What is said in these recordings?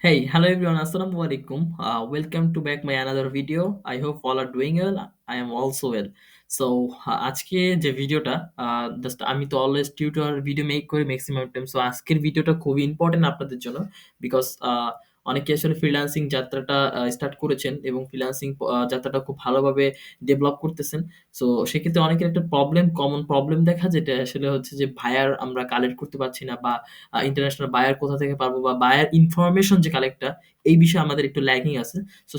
Hey, hello everyone. Assalamu alaikum. Welcome to back my another video. I hope all are doing well. I am also well. So আজকে যে ভিডিওটা just আমি তো always tutor video make করি maximum time. So আজকের ভিডিওটা খুবই important আপনাদের জন্য বিকজ অনেকে আসলে ফ্রিল্যান্সিং যাত্রাটা স্টার্ট করেছেন এবং ফ্রিল্যান্সিং যাত্রাটা খুব ভালোভাবে ডেভেলপ করতেছেন। সো সেক্ষেত্রে অনেকের একটা কমন প্রবলেম দেখা যেটা আসলে হচ্ছে যে বায়ার আমরা কালেক্ট করতে পারছি না বা ইন্টারন্যাশনাল বায়ার কোথা থেকে পাবো বা বায়ার ইনফরমেশন যে কালেক্টটা এই বিষয়ে আমাদের একটু ল্যাকিং আছে। সো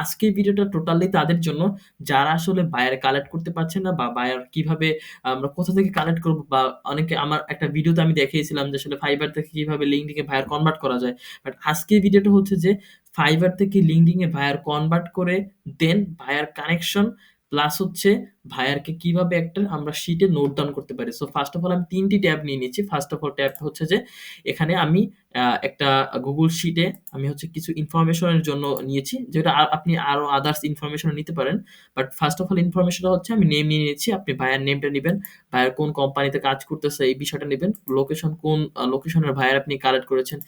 আজকের ভিডিওটা টোটালি তাদের জন্য যারা আসলে বায়ার কালেক্ট করতে পারছে না বা বায়ার কিভাবে আমরা কোথা থেকে কালেক্ট করব বা অনেকে আমার একটা ভিডিওতে আমি দেখিয়েছিলাম যে আসলে ফাইবার থেকে কিভাবে লিঙ্কডিন এ বায়ার কনভার্ট করা যায়। বাট আজকের ভিডিওটা হচ্ছে যে ফাইবার থেকে লিঙ্কডিন এ বায়ার কনভার্ট করে দেন বায়ার কানেকশন প্লাস হচ্ছে ভাইয়ারকে কিভাবে একটা আমরা শিটে নোট ডাউন করতে পারি। সো ফার্স্ট অফ অল আমি ৩ টি ট্যাব নিয়ে নিচ্ছি। ফার্স্ট অফ অল ট্যাব হচ্ছে যে এখানে আমি একটা Google শিটে আমি হচ্ছে কিছু ইনফরমেশন এর জন্য নিয়েছি। যেটা আপনি আরো আদার্স ইনফরমেশন ও নিতে পারেন। বাট ফার্স্ট অফ অল ইনফরমেশনটা হচ্ছে আমি নেম নিয়ে নিচ্ছি। আপনি ভাইয়ার নেমটা নিবেন। ভাইয়ার কোন কোম্পানিতে কাজ করতেছে এই বিষয়টা নিবেন। লোকেশন কোন লোকেশনের ভাইয়ার আপনি কালেক্ট করেছেন।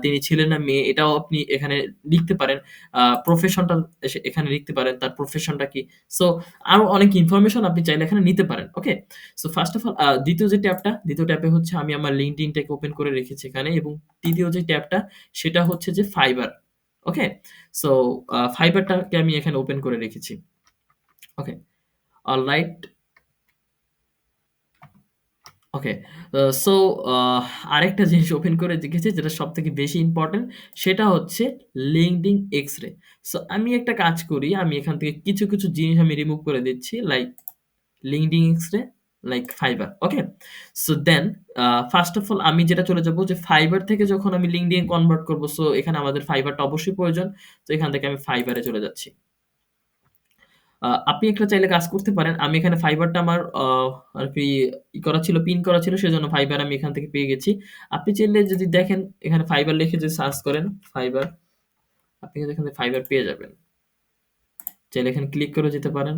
তিনি ছেলে না মেয়ে এটাও আপনি এখানে লিখতে পারেন। প্রফেশনটা এখানে লিখতে পারেন। তার প্রফেশনটা কি। সো আরো অনেক ইনফরমেশন আপনি চাইলে এখানে নিতে পারেন। ওকে? সো ফার্স্ট অফ অল দ্বিতীয় ট্যাবে হচ্ছে আমি আমার LinkedIn টাকে ওপেন করে রেখেছি এখানে এবং তৃতীয় যে ট্যাবটা সেটা হচ্ছে যে Fiverr। ওকে? সো Fiverr টাকে আমি এখানে ওপেন করে রেখেছি। ওকে? অলরাইট। ওকে। সো আহ আরেকটা জিনিস ওপেন করে রেখেছি যেটা সবথেকে বেশি ইম্পোর্টেন্ট সেটা হচ্ছে LinkedIn X-ray। সো আমি একটা কাজ করি, আমি এখান থেকে কিছু জিনিস আমি রিমুভ করে দিচ্ছি like LinkedIn X-ray, like Fiverr. Okay? So then first of all আমি যেটা চলে যাব যে Fiverr থেকে যখন আমি LinkedIn কনভার্ট করব সো এখানে আমাদের Fiverr টা অবশ্যই প্রয়োজন। তো এখান থেকে আমি Fiverr এ চলে যাচ্ছি। আপনি একটা চাইলে কাজ করতে পারেন। আমি এখানে Fiverr টা আমার আরকি করা ছিল, পিন করা ছিল সেজন্য Fiverr আমি এখান থেকে পেয়ে গেছি। আপনি চাইলে যদি দেখেন এখানে Fiverr লিখে যদি সার্চ করেন Fiverr, আপনি কিন্তু এখানে Fiverr পেয়ে যাবেন। চাইলে এখানে ক্লিক করে যেতে পারেন।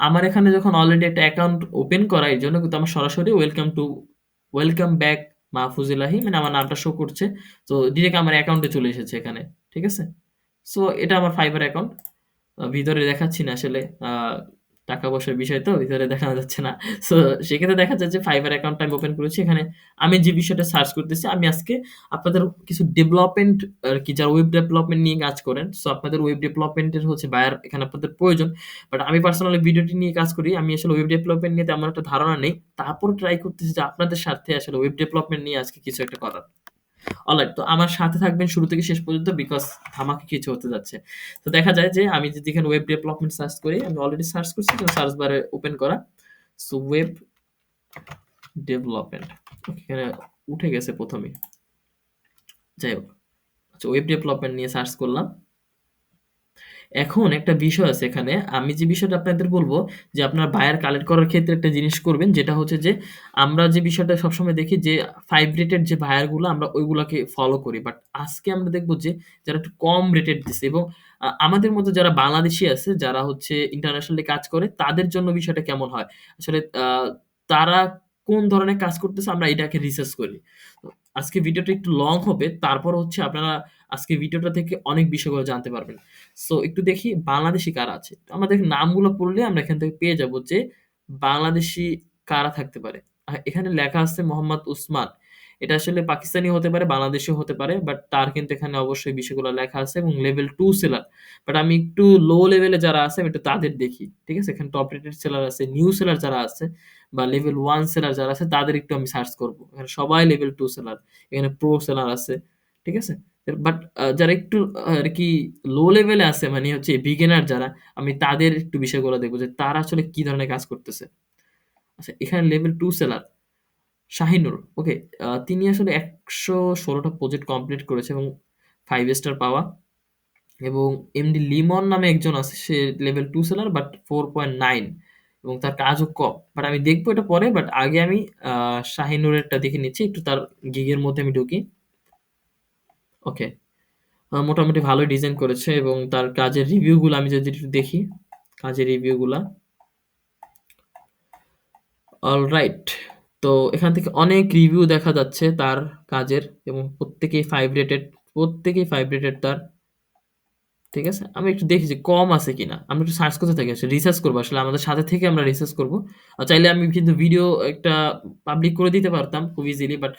আমার এখানে যখন অলরেডি একটা অ্যাকাউন্ট ওপেন করা এজন্য কিন্তু আমার সরাসরি ওয়েলকাম ব্যাক মাহফুজ ইলাহি মানে আমার নামটা শো করছে। তো ডিরেক্ট আমার অ্যাকাউন্টে চলে এসেছে এখানে। ঠিক আছে? সো এটা আমার Fiverr অ্যাকাউন্ট। ভিতরে দেখাচ্ছি না আসলে টাকা-পয়সার বিষয় তো ভিতরে দেখানো যাচ্ছে না। সো সেক্ষেত্রে দেখা যায় যে Fiverr অ্যাকাউন্টটা আমি ওপেন করেছি। এখানে আমি যে বিষয়টা সার্চ করতেছি, আমি আজকে আপনাদের কিছু ডেভেলপমেন্ট আরকি যারা ওয়েব ডেভেলপমেন্ট নিয়ে কাজ করেন। সো আপনাদের ওয়েব ডেভেলপমেন্ট এর হচ্ছে বায়ার এখানে আপনাদের প্রয়োজন। বাট আমি পার্সোনালি ভিডিওটি নিয়ে কাজ করি। আমি আসলে ওয়েব ডেভেলপমেন্ট নিয়ে তেমন একটা ধারণা নেই। তারপরও ট্রাই করতেছি যে আপনাদের স্বার্থে আসলে ওয়েব ডেভেলপমেন্ট নিয়ে আজকে কিছু একটা করার। অলরাইট, তো আমার সাথে থাকবেন শুরু থেকে শেষ পর্যন্ত বিকজ ধামাকা কিছু হতে যাচ্ছে। তো দেখা যায় যে আমি যদি এখানে ওয়েব ডেভেলপমেন্ট সার্চ করি, আমি অলরেডি সার্চ করছি তো সার্চ বারে ওপেন করা। So web development. ওকে, এখানে উঠে গেছে ১ম এই। যাই হোক। আচ্ছা, ওয়েব ডেভেলপমেন্ট নিয়ে সার্চ করলাম। এখন একটা বিষয় আছে এখানে। আমি যে বিষয়টা আপনাদের বলব যে আপনার বায়ার কালেক্ট করার ক্ষেত্রে একটা জিনিস করবেন যেটা হচ্ছে যে আমরা যে বিষয়টা সবসময় দেখি যে 5 রেটেড যে বায়ার গুলো আমরা ওইগুলাকে ফলো করি। বাট আজকে আমরা দেখব যে যারা একটু কম রেটেড দিছে এবং আমাদের মতো যারা বাংলাদেশী আছে যারা হচ্ছে ইন্টারন্যাশনালি কাজ করে তাদের জন্য বিষয়টা কেমন হয়? আসলে তারা কোন ধরনের কাজ করতেছে আমরা এটাকে রিসার্চ করি। তো আজকে ভিডিওটা একটু লং হবে। তারপর হচ্ছে আপনারা আজকে ভিডিওটা থেকে অনেক বিষয়গুলো জানতে পারবেন। সো একটু দেখি বাংলাদেশী কারা আছে। আমাদের নামগুলো পড়লে আমরা এখান থেকে পেয়ে যাব যে বাংলাদেশী কারা থাকতে পারে। এখানে লেখা আছে মোহাম্মদ উসমান। এটা আসলে পাকিস্তানিও হতে পারে, বাংলাদেশীও হতে পারে। বাট তার কিন্তু এখানে অবশ্যই বিষয়গুলো লেখা আছে এবং লেভেল 2 সেলার। বাট আমি একটু লো লেভেলে যারা আছে আমি একটু তাদের দেখি। ঠিক আছে? এখানে টপ রেটেড সেলার আছে, নিউ সেলার যারা আছে বা লেভেল 1 সেলার যারা আছে তাদের একটু আমি সার্চ করব। এখানে সবাই লেভেল 2 সেলার। এখানে প্রো সেলার আছে। ঠিক আছে? বাট যারা একটু আরকি লো লেভেলে আছে মানে হচ্ছে বিগিনার যারা, আমি তাদের একটু বিষয়গুলো দেখব যে তারা আসলে কি ধরনের কাজ করতেছে। আচ্ছা, এখানে লেভেল 2 সেলার শাহিনুর। ওকে, তিনি আসলে ১১৬ টা প্রজেক্ট কমপ্লিট করেছে এবং 5 স্টার পাওয়া এবং এমডি লিমন নামে একজন আছে সে লেভেল 2 সেলার বাট 4.9 এবং তার কাজও কম। বাট আমি দেখব এটা পরে। বাট আগে আমি শাহিনুরেরটা দেখে নিচ্ছি। একটু তার গিগের মধ্যে আমি ঢুকি। ওকে। মোটামুটি ভালোই ডিজাইন করেছে এবং তার কাজের রিভিউ গুলা আমি যদি একটু দেখি, কাজের রিভিউ গুলা। অলরাইট। তো এখান থেকে অনেক রিভিউ দেখা যাচ্ছে তার কাজের এবং প্রত্যেকেই 5 রেটেড। প্রত্যেকেই ভাইব্রেটেড তার। ঠিক আছে? আমি একটু দেখি যে কম আছে কিনা। আমরা একটু সার্চ করতে থাকি আসলে রিসার্চ করব। আসলে আমাদের সাথে থেকে আমরা রিসার্চ করব। চাইলে আমি কিন্তু ভিডিও একটা পাবলিক করে দিতে পারতাম খুব ইজিলি। বাট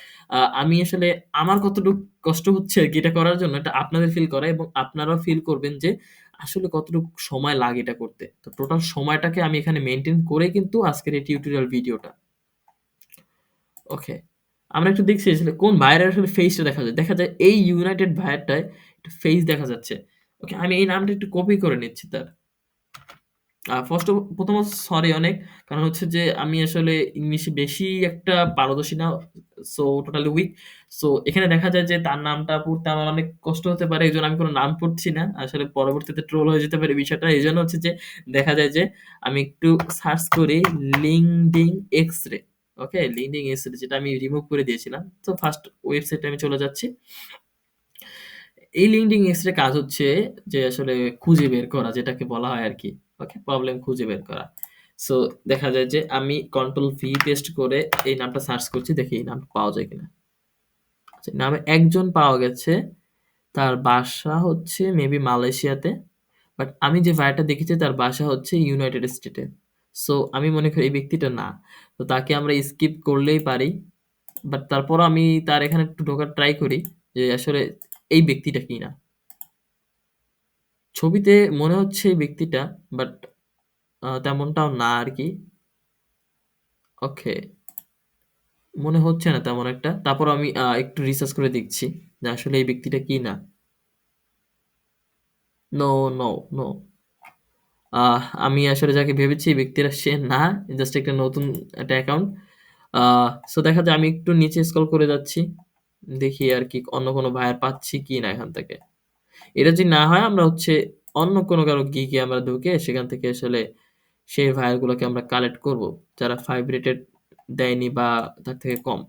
আমি আসলে আমার কতটুক কষ্ট হচ্ছে আরকি এটা করার জন্য এটা আপনাদের ফিল করা এবং আপনারাও ফিল করবেন যে আসলে কতটুক সময় লাগে এটা করতে। তো টোটাল সময়টাকে আমি এখানে মেইনটেইন করেই কিন্তু আজকের এই টিউটোরিয়াল ভিডিওটা। ওকে। আমরা একটু দেখছি আসলে কোন ভাইয়ের আসলে ফেইসটা দেখা যায়। দেখা যায় এই ইউনাইটেড ভাইয়ারটায় একটু ফেইস দেখা যাচ্ছে। ওকে, আমি এই নামটা একটু কপি করে নিচ্ছি তার। প্রথমত সরি অনেক। কারণ হচ্ছে যে আমি আসলে ইংলিশে বেশি একটা পারদর্শী না। So totally week. সো এখানে দেখা যায় যে তার নামটা পড়তে আমার অনেক কষ্ট হতে পারে। এজন্য আমি কোন নাম পড়ছি না। আসলে পরবর্তীতে ট্রোল হয়ে যেতে পারে বিষয়টা। এজন্য হচ্ছে যে দেখা যায় যে আমি একটু সার্চ করি লিঙ্কডিন এক্স-রে। ওকে? লিঙ্কডিন এক্স-রে যেটা আমি রিমুভ করে দিয়েছিলাম। তো ফার্স্ট ওয়েবসাইটে আমি চলে যাচ্ছি। এই লিঙ্কডিন এক্স-রে কাজ হচ্ছে যে আসলে খুঁজে বের করা যেটাকে বলা হয় আরকি। ওকে? প্রবলেম খুঁজে বের করা। সো দেখা যায় যে আমি কন্ট্রোল ভি পেস্ট করে এই নামটা সার্চ করছি দেখি এই নামটা পাওয়া যায় কিনা। আচ্ছা, নামে একজন পাওয়া গেছে। তার বাসা হচ্ছে মেবি মালয়েশিয়াতে। বাট আমি যে ভাইয়াটা দেখেছি তার বাসা হচ্ছে ইউনাইটেড স্টেটে। সো আমি মনে করি এই ব্যক্তিটা না। তো তাকে আমরা স্কিপ করলেই পারি। বাট তারপরও আমি তার এখানে একটু ঢোকার ট্রাই করি যে আসলে এই ব্যক্তিটা কিনা। ছবিতে মনে হচ্ছে এই ব্যক্তিটা বাট তেমনটাও না আরকি। ওকে, মনে হচ্ছে না তেমন একটা। তারপরও আমি একটু রিসার্চ করে দেখছি যে আসলে এই ব্যক্তিটা কি না। No, no, no. আমি আসলে যাকে ভেবেছি এই ব্যক্তিরা সে না। জাস্ট একটা নতুন একটা অ্যাকাউন্ট। আ সো দেখা যায় আমি একটু নিচে স্ক্রল করে যাচ্ছি। দেখি আরকি অন্য কোনো ভাইয়ার পাচ্ছি কিনা এখান থেকে। এটা যদি না হয় আমরা হচ্ছে অন্য কোনো কারো গিগে আমরা ঢুকে সেখান থেকে আসলে সেই ভাইয়ার গুলোকে আমরা কালেক্ট করব। যারা 5 রেটেড দেয়নি বা তার থেকে কম।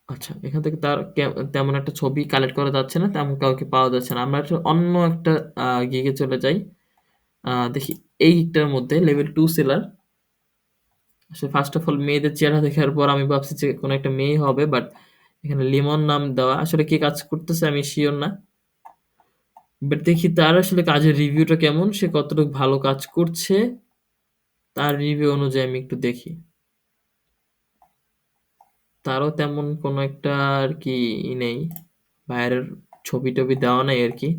আচ্ছা, এখান থেকে তার তেমন একটা ছবি কালেক্ট করা যাচ্ছে না। তেমন কাউকে পাওয়া যাচ্ছে না। আমরা একটু অন্য একটা গিগে চলে যাই। দেখি এই গিগটার মধ্যে লেভেল 2 সেলার। আসলে ফার্স্ট অফ অল মেয়েদের চেহারা দেখার পর আমি ভাবছি যে কোনো একটা মেয়ে হবে। বাট এখানে লিমন নাম দেওয়া। আসলে কে কাজ করতেছে আমি সিওর না। বাট দেখি তার আসলে কাজের রিভিউটা কেমন? সে কতটুকু ভালো কাজ করছে? তার রিভিউ অনুযায়ী আমি একটু দেখি। তারও তেমন কোনো একটা আরকি নেই। ভাইয়ারের ছবি-টবি দেওয়া নাই আরকি।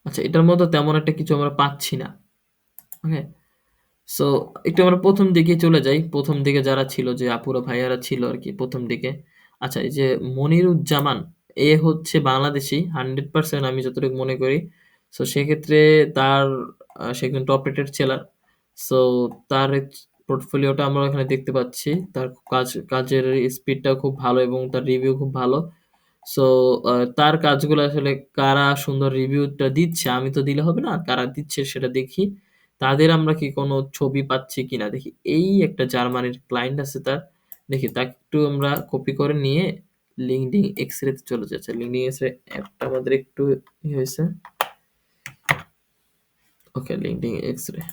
আচ্ছা, এটার মধ্যে তেমন একটা কিছু আমরা পাচ্ছি না। ওকে? সো একটু আমরা ১ম দিকে চলে যাই। ১ম দিকে যারা ছিল যে আপুরা ভাইয়ারা ছিল আরকি ১ম দিকে। আচ্ছা, এই যে মনিরুজ্জামান এ হচ্ছে বাংলাদেশী 100% আমি যতটুকু মনে করি। সো সেক্ষেত্রে তার সে একজন টপ রেটেড সেলার। সো তার পোর্টফোলিওটা আমরা এখানে দেখতে পাচ্ছি। তার কাজের স্পিডটাও খুব ভালো এবং তার রিভিউ খুব ভালো। সো তার কাজগুলো আসলে কারা সুন্দর রিভিউটা দিচ্ছে, আমি তো দিলে হবে না। কারা দিচ্ছে সেটা দেখি। তাদের আমরা কি কোনো ছবি পাচ্ছি কিনা দেখি। এই একটা জার্মানির ক্লায়েন্ট আছে তার। দেখি তাকে একটু আমরা কপি করে নিয়ে LinkedIn X-ray তে চলে যাচ্ছি। LinkedIn X-ray অ্যাপটা আমাদের একটু হয়েছে। ওকে, LinkedIn X-ray।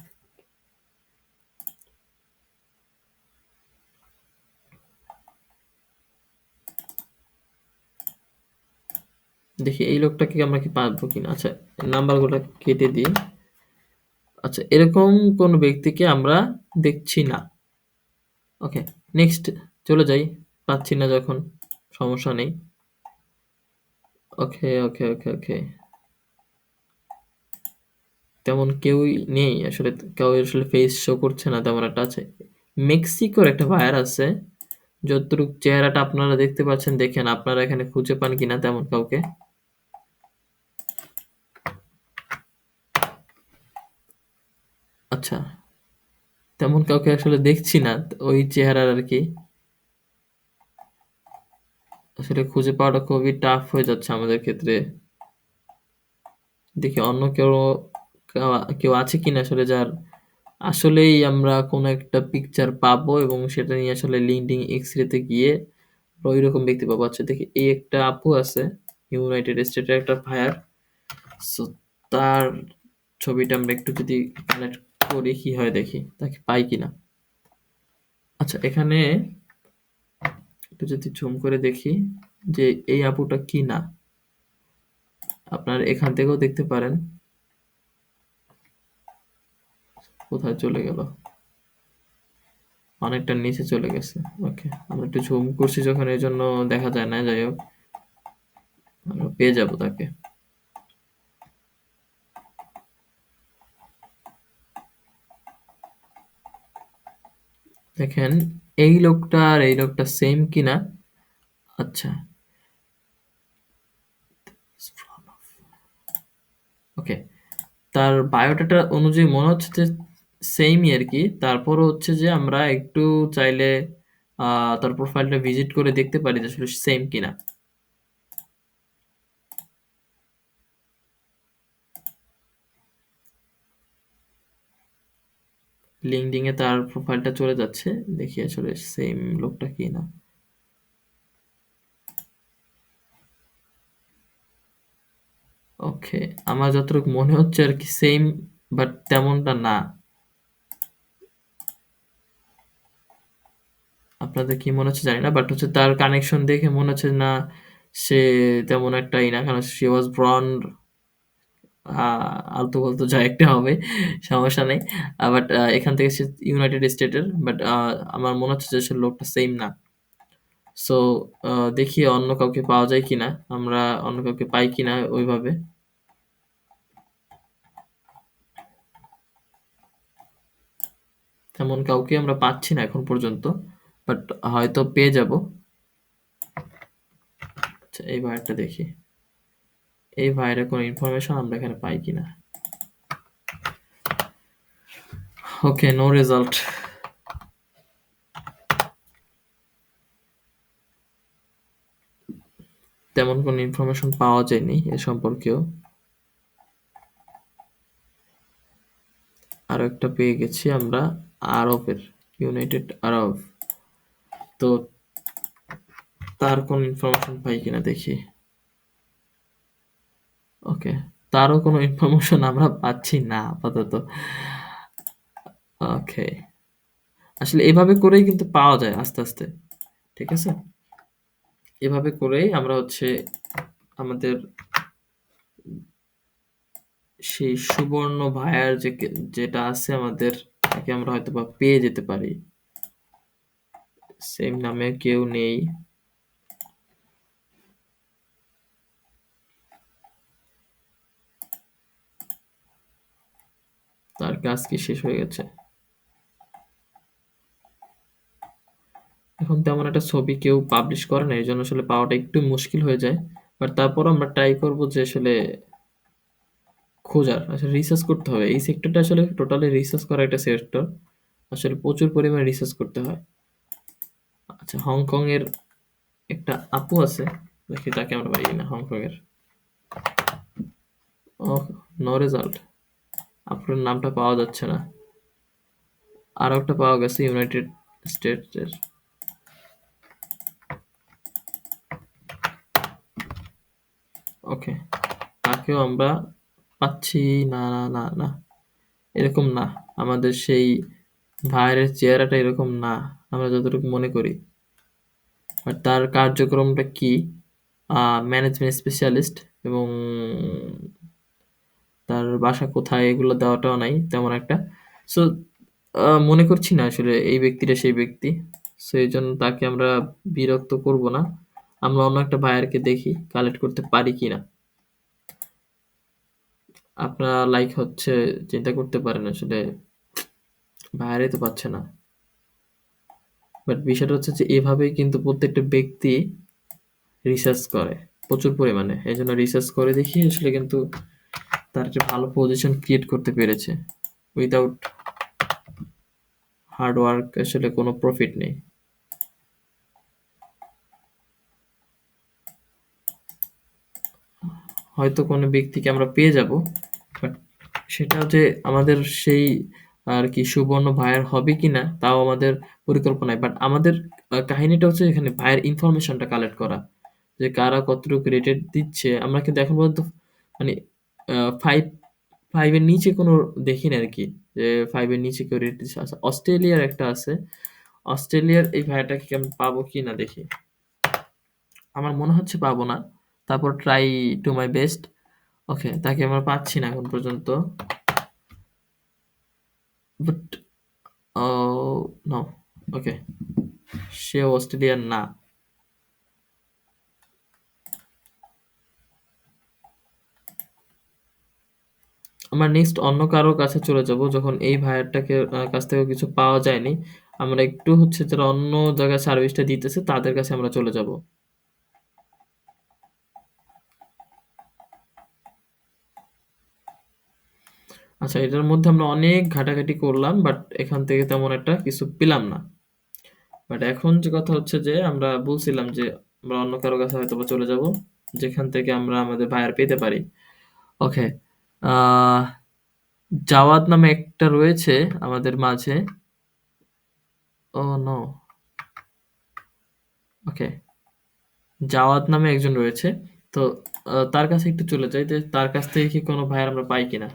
দেখি এই লোকটাকে আমরা কি পাবো কিনা। আচ্ছা, নাম্বারগুলা কেটে দিই। আচ্ছা, এরকম কোন ব্যক্তিকে আমরা দেখছি না। ওকে, নেক্সট চলে যাই। পাচ্ছি না যখন, সমস্যা নেই। ওকে, ওকে, ওকে, ওকে। তেমন কেউই নেই আসলে। কেউ আসলে ফেস শো করছে না তেমন একটা আছে। মেক্সিকোর একটা ভাইয়ার আছে। যতটুক চেহারাটা আপনারা দেখতে পাচ্ছেন দেখেন আপনারা এখানে খুঁজে পান কিনা তেমন কাউকে। আচ্ছা, তেমন কাউকে আসলে দেখছি না ওই চেহারার আরকি। আসলে খুঁজে পাওয়াটা খুবই টাফ হয়ে যাচ্ছে আমাদের ক্ষেত্রে। দেখি অন্য কেউ কেউ আছে কিনা আসলে যার আসলেই আমরা কোনো একটা পিকচার পাবো এবং সেটা নিয়ে আসলে লিঙ্কডিন এক্স-রে তে গিয়ে ওইরকম ব্যক্তি পাবো। আচ্ছা দেখি, এই একটা আপু আছে ইউনাইটেড স্টেটের একটা ভায়ার। সো তার ছবিটা আমরা একটু যদি কানেক্ট করি কি হয় দেখি, তাকে পাই কিনা। আচ্ছা এখানে একটু যদি জুম করে দেখি যে এই আপুটা কি না, আপনার এখান থেকেও দেখতে পারেন। কোথায় চলে গেল, অনেকটা নিচে চলে গেছে। ওকে, আমরা একটু জুম করছি যখন, এই জন্য দেখা যায় না। যাই হোক, আমরা পেয়ে যাবো তাকে। দেখেন এই লোকটা আর এই লোকটা সেম কিনা। আচ্ছা ওকে, তার বায়োডাটা অনুযায়ী মনে হচ্ছে যে সেমই আর কি। তারপরও হচ্ছে যে আমরা একটু চাইলে তার প্রোফাইলটা ভিজিট করে দেখতে পারি যে আসলে সেম কিনা। লিঙ্কডইন এ তার প্রোফাইলটা চলে যাচ্ছে, দেখি আসলে সেম লোকটা কিনা। ওকে, আমার যতটুকু মনে হচ্ছে আর কি সেম, বাট তেমনটা না। আপনাদের কি মনে হচ্ছে জানি না, বাট হচ্ছে তার কানেকশন দেখে মনে হচ্ছে না সে তেমন একটাই না, কারণ সে ওয়াজ ব্রন্ড। আলতু ফালতু যা একটা হবে, সমস্যা নেই। বাট এখান থেকে সে ইউনাইটেড স্টেটের, বাট আমার মনে হচ্ছে যে সে লোকটা সেম না। সো দেখি অন্য কাউকে পাওয়া যায় কিনা, আমরা অন্য কাউকে পাই কিনা ওইভাবে। তেমন কাউকে আমরা পাচ্ছি না এখন পর্যন্ত, বাট হয়তো পেয়ে যাব। আচ্ছা এই ভাইয়ারটা দেখি, এই ভাইয়ের কোনো ইনফরমেশন আমরা এখানে পাই কিনা। ওকে, নো রেজাল্ট। তেমন কোনো ইনফরমেশন পাওয়া যায়নি এ সম্পর্কেও। আরো একটা পেয়ে গেছি আমরা, আরবের, ইউনাইটেড আরব। তো তার কোন ইনফরমেশন পাই কিনা দেখি। ওকে, তারও কোনো ইনফরমেশন আমরা পাচ্ছি না আপাতত। ওকে, আসলে এভাবে করেই কিন্তু পাওয়া যায় আস্তে আস্তে, ঠিক আছে। এভাবে করেই আমরা হচ্ছে আমাদের সেই সুবর্ণ ভায়ার যেটা আছে আমাদের, তাকে আমরা হয়তো বা পেয়ে যেতে পারি। সেম নামে কেউ নেই। তার কাজ কি শেষ হয়ে গেছে? এখন তেমন একটা ছবি কেউ পাবলিশ করে না, এই জন্য আসলে পাওয়াটা একটু মুশকিল হয়ে যায়। বাট তারপর আমরা ট্রাই করব যে আসলে খোঁজার, আসলে রিসার্চ করতে হবে। এই সেক্টরটা আসলে টোটালি রিসার্চ করা একটা সেক্টর, আসলে প্রচুর পরিমাণে রিসার্চ করতে হয়। আচ্ছা হংকং এর একটা আপু আছে, দেখি তাকে আমরা পাই না হংকং এর। ও, নো রেজাল্ট, আপনার নামটা পাওয়া যাচ্ছে না। আরো একটা পাওয়া গেছে ইউনাইটেড স্টেটস এর। ওকে, তাকেও আমরা পাচ্ছি না। না না না, এরকম না। আমাদের সেই ভাইয়ের চেহারাটা এরকম না, আমরা যতটুকু মনে করি। আর তার কার্যক্রমটা কি, ম্যানেজমেন্ট স্পেশালিস্ট, এবং তার বাসা কোথায় এগুলো দেওয়াটাও নাই তেমন একটা। সো মনে করছি না আসলে এই ব্যক্তিটা সেই ব্যক্তি। সো এই জন্য তাকে আমরা বিরক্ত করব না, আমরা অন্য একটা ভাইয়ারকে দেখি কালেক্ট করতে পারি কিনা। আপনারা লাইক হচ্ছে চিন্তা করতে পারেন আসলে ভাইয়ারই তো পাচ্ছে না। বাট বিষয়টা হচ্ছে যে এভাবেই কিন্তু প্রত্যেকটা ব্যক্তি রিসার্চ করে প্রচুর পরিমাণে। এই জন্য রিসার্চ করে দেখি আসলে কিন্তু তার একটা ভালো পজিশন ক্রিয়েট করতে পেরেছে। উইদাউট হার্ড ওয়ার্ক আসলে কোনো প্রফিট নেই। হয়তো কোনো ব্যক্তিকে আমরা পেয়ে যাব, বাট সেটা যে আমাদের সেই আর কি সুবর্ণ ভাইয়ের হবে কিনা তাও আমাদের পরিকল্পনায়। বাট আমাদের কাহিনীটা হচ্ছে এখানে ভাইয়ের ইনফরমেশনটা কালেক্ট করা। যে কারা কতটুকু রেটেড দিচ্ছে। আমরা কিন্তু এখন পর্যন্ত মানে 5 5 এর নিচে কোনো দেখিনি আরকি। যে 5 এর নিচে কেউ রেট দিচ্ছে। আচ্ছা অস্ট্রেলিয়ার একটা আছে। অস্ট্রেলিয়ার এই ভাইয়াটাকে কি আমি পাবো কিনা দেখি। আমার মনে হচ্ছে পাবো না। তারপর ট্রাই টু মাই বেস্ট। ওকে, তাকে আমরা পাচ্ছি না এখন পর্যন্ত। But O no. ওকে, সে অস্ট্রেলিয়ার না। আমরা নেক্সট অন্য কারো কাছে চলে যাব যখন এই ভাইয়ারটাকে কাছ থেকে কিছু পাওয়া যায়নি। আমরা একটু হচ্ছে যারা অন্য জায়গায় সার্ভিসটা দিতেছে তাদের কাছে আমরা চলে যাব। আচ্ছা, এটার মধ্যে আমরা অনেক ঘাটাঘাটি করলাম বাট এখান থেকে তেমন একটা কিছু পেলাম না। বাট এখন যে কথা হচ্ছে যে আমরা বলছিলাম যে আমরা অন্য কারো কাছে হয়তোবা চলে যাব যেখান থেকে আমরা আমাদের ভাইয়ার পেতে পারি। ওকে, আহ জাওয়াদ নামে একটা রয়েছে আমাদের মাঝে। ও নো। ওকে, জাওয়াদ নামে একজন রয়েছে। তো তার কাছে একটু চলে যাই যে তার কাছ থেকে কি কোনো ভাইয়ার আমরা পাই কিনা।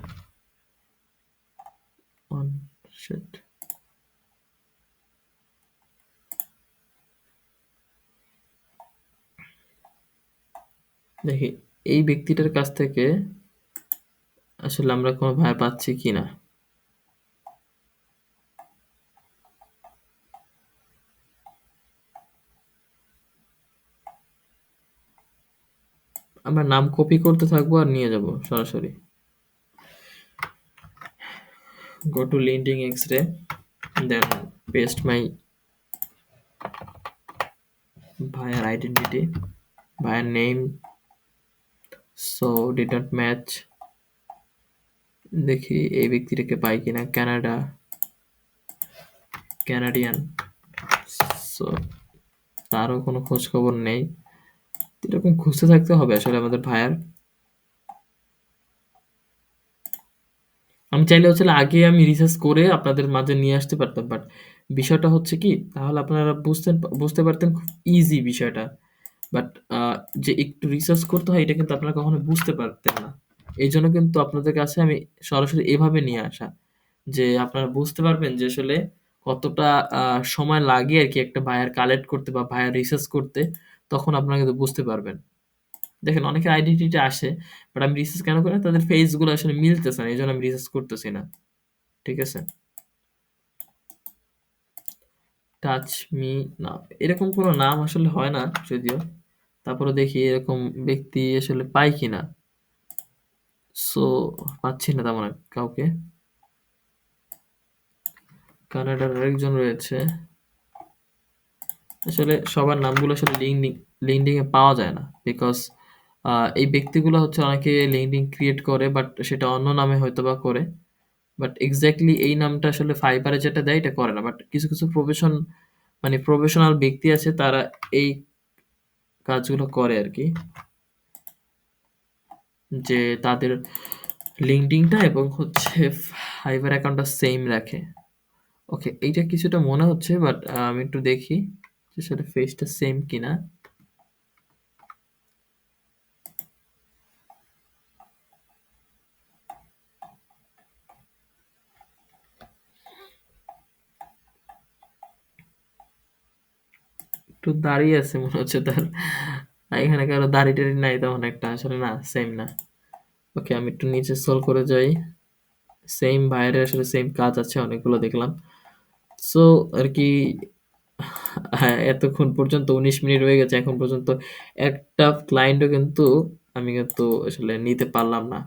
On sheet. দেখি এই ব্যক্তিটার কাছ থেকে আসলে আমরা কোনো ভাইয়া পাচ্ছি কিনা। আমরা নাম কপি করতে থাকবো আর নিয়ে যাব সরাসরি। Go to LinkedIn X-ray, then paste my buyer identity, buyer name, so did not match। দেখি এই ব্যক্তিটাকে পাই কিনা। ক্যানাডিয়ান। সো তারও কোনো খোঁজ খবর নেই। এরকম খুঁজতে থাকতে হবে আসলে আমাদের ভাইয়ার। আমি চাইলে হচ্ছে আগে আমি রিসার্চ করে আপনাদের মাঝে নিয়ে আসতে পারতাম বাট বিষয়টা হচ্ছে কি তাহলে আপনারা বুঝতে পারতেন খুব ইজি বিষয়টা। বাট যে একটু রিসার্চ করতে হয় এটা কিন্তু আপনারা কখনো বুঝতে পারতেন না। এই জন্য কিন্তু আপনাদের কাছে আমি সরাসরি এভাবে নিয়ে আসা যে আপনারা বুঝতে পারবেন যে আসলে কতটা সময় লাগে আর কি একটা বায়ার কালেক্ট করতে বা বায়ার রিসার্চ করতে। তখন আপনারা কিন্তু বুঝতে পারবেন। দেখেন অনেকের আইডেন্টিটি আসে বাট আমি রিসার্চ কেন করি না তাদের ফেস গুলো আসলে মিলতেছে না এই জন্য আমি রিসার্চ করতেছি না। ঠিক আছে, টাচ মি না, এরকম কোনো নাম আসলে হয় না যদিও। তারপরে দেখি এরকম ব্যক্তি আসলে পাই কিনা। সো পাচ্ছি না তেমন কাউকে। কানাডার আরেকজন রয়েছে। আসলে সবার নামগুলো আসলে লিঙ্কডিন এ পাওয়া যায় না বিকজ এই ব্যক্তিগুলো হচ্ছে অনেকে লিঙ্কডিন ক্রিয়েট করে বাট সেটা অন্য নামে হয়তোবা করে। বাট এক্সাক্টলি এই নামটা আসলে ফাইবারে যেটা দেয় এটা করে না। বাট কিছু কিছু প্রফেশনাল ব্যক্তি আছে তারা এই কাজগুলো করে আর কি। যে তাদের লিঙ্কডিনটা এবং হচ্ছে ফাইবার অ্যাকাউন্টটা সেম রাখে। ওকে, এইটা কিছুটা মনে হচ্ছে বাট আমি একটু দেখি যে আসলে ফেসটা সেম কিনা। একটু দাঁড়িয়ে আছে মনে হচ্ছে তার। এখানে কারো দাড়ি-টাড়ি নাই তেমন একটা। আসলে না, সেম না। ওকে, আমি একটু নিচে স্ক্রল করে যাই। সেম ভাইয়ের আসলে সেম কাজ আছে অনেকগুলো দেখলাম। সো আরকি হ্যাঁ, এতক্ষণ পর্যন্ত ১৯ মিনিট হয়ে গেছে। এখন পর্যন্ত একটা ক্লায়েন্টও কিন্তু আমি কিন্তু আসলে নিতে পারলাম না।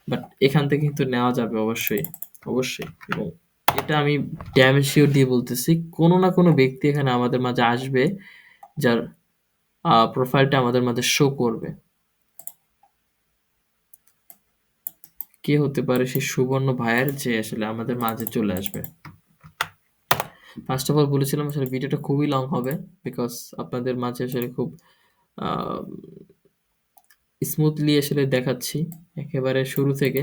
বাট এখান থেকে কিন্তু নেওয়া যাবে অবশ্যই, অবশ্যই। এবং এটা আমি ড্যাম সিউর দিয়ে বলতেছি, কোনো না কোনো ব্যক্তি এখানে আমাদের মাঝে আসবে যার প্রোফাইলটা আমাদের মাঝে শো করবে। কে হতে পারে সেই সুবর্ণ ভাইয়ের যে আসলে আমাদের মাঝে চলে আসবে। ফার্স্ট অফ অল বলেছিলাম আসলে ভিডিওটা খুবই লং হবে বিকজ আপনাদের মাঝে আসলে খুব স্মুথলি আসলে দেখাচ্ছি একেবারে শুরু থেকে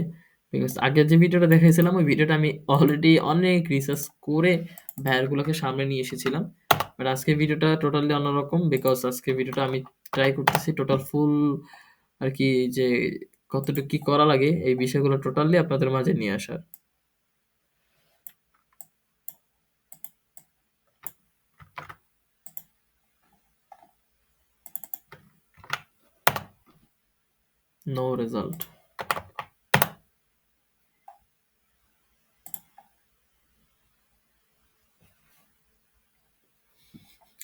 বিকজ আগের যে ভিডিওটা দেখাইছিলাম ওই ভিডিওটা আমি অলরেডি অনেক রিসার্চ করে ভাইয়ারগুলোকে সামনে নিয়ে এসেছিলাম। বাট আজকের ভিডিওটা টোটালি অন্যরকম বিকজ আজকের ভিডিওটা আমি ট্রাই করতেছি টোটাল ফুল আর কি যে কতটুকু কি করা লাগে এই বিষয়গুলো টোটালি আপনাদের মাঝে নিয়ে আসার। No result.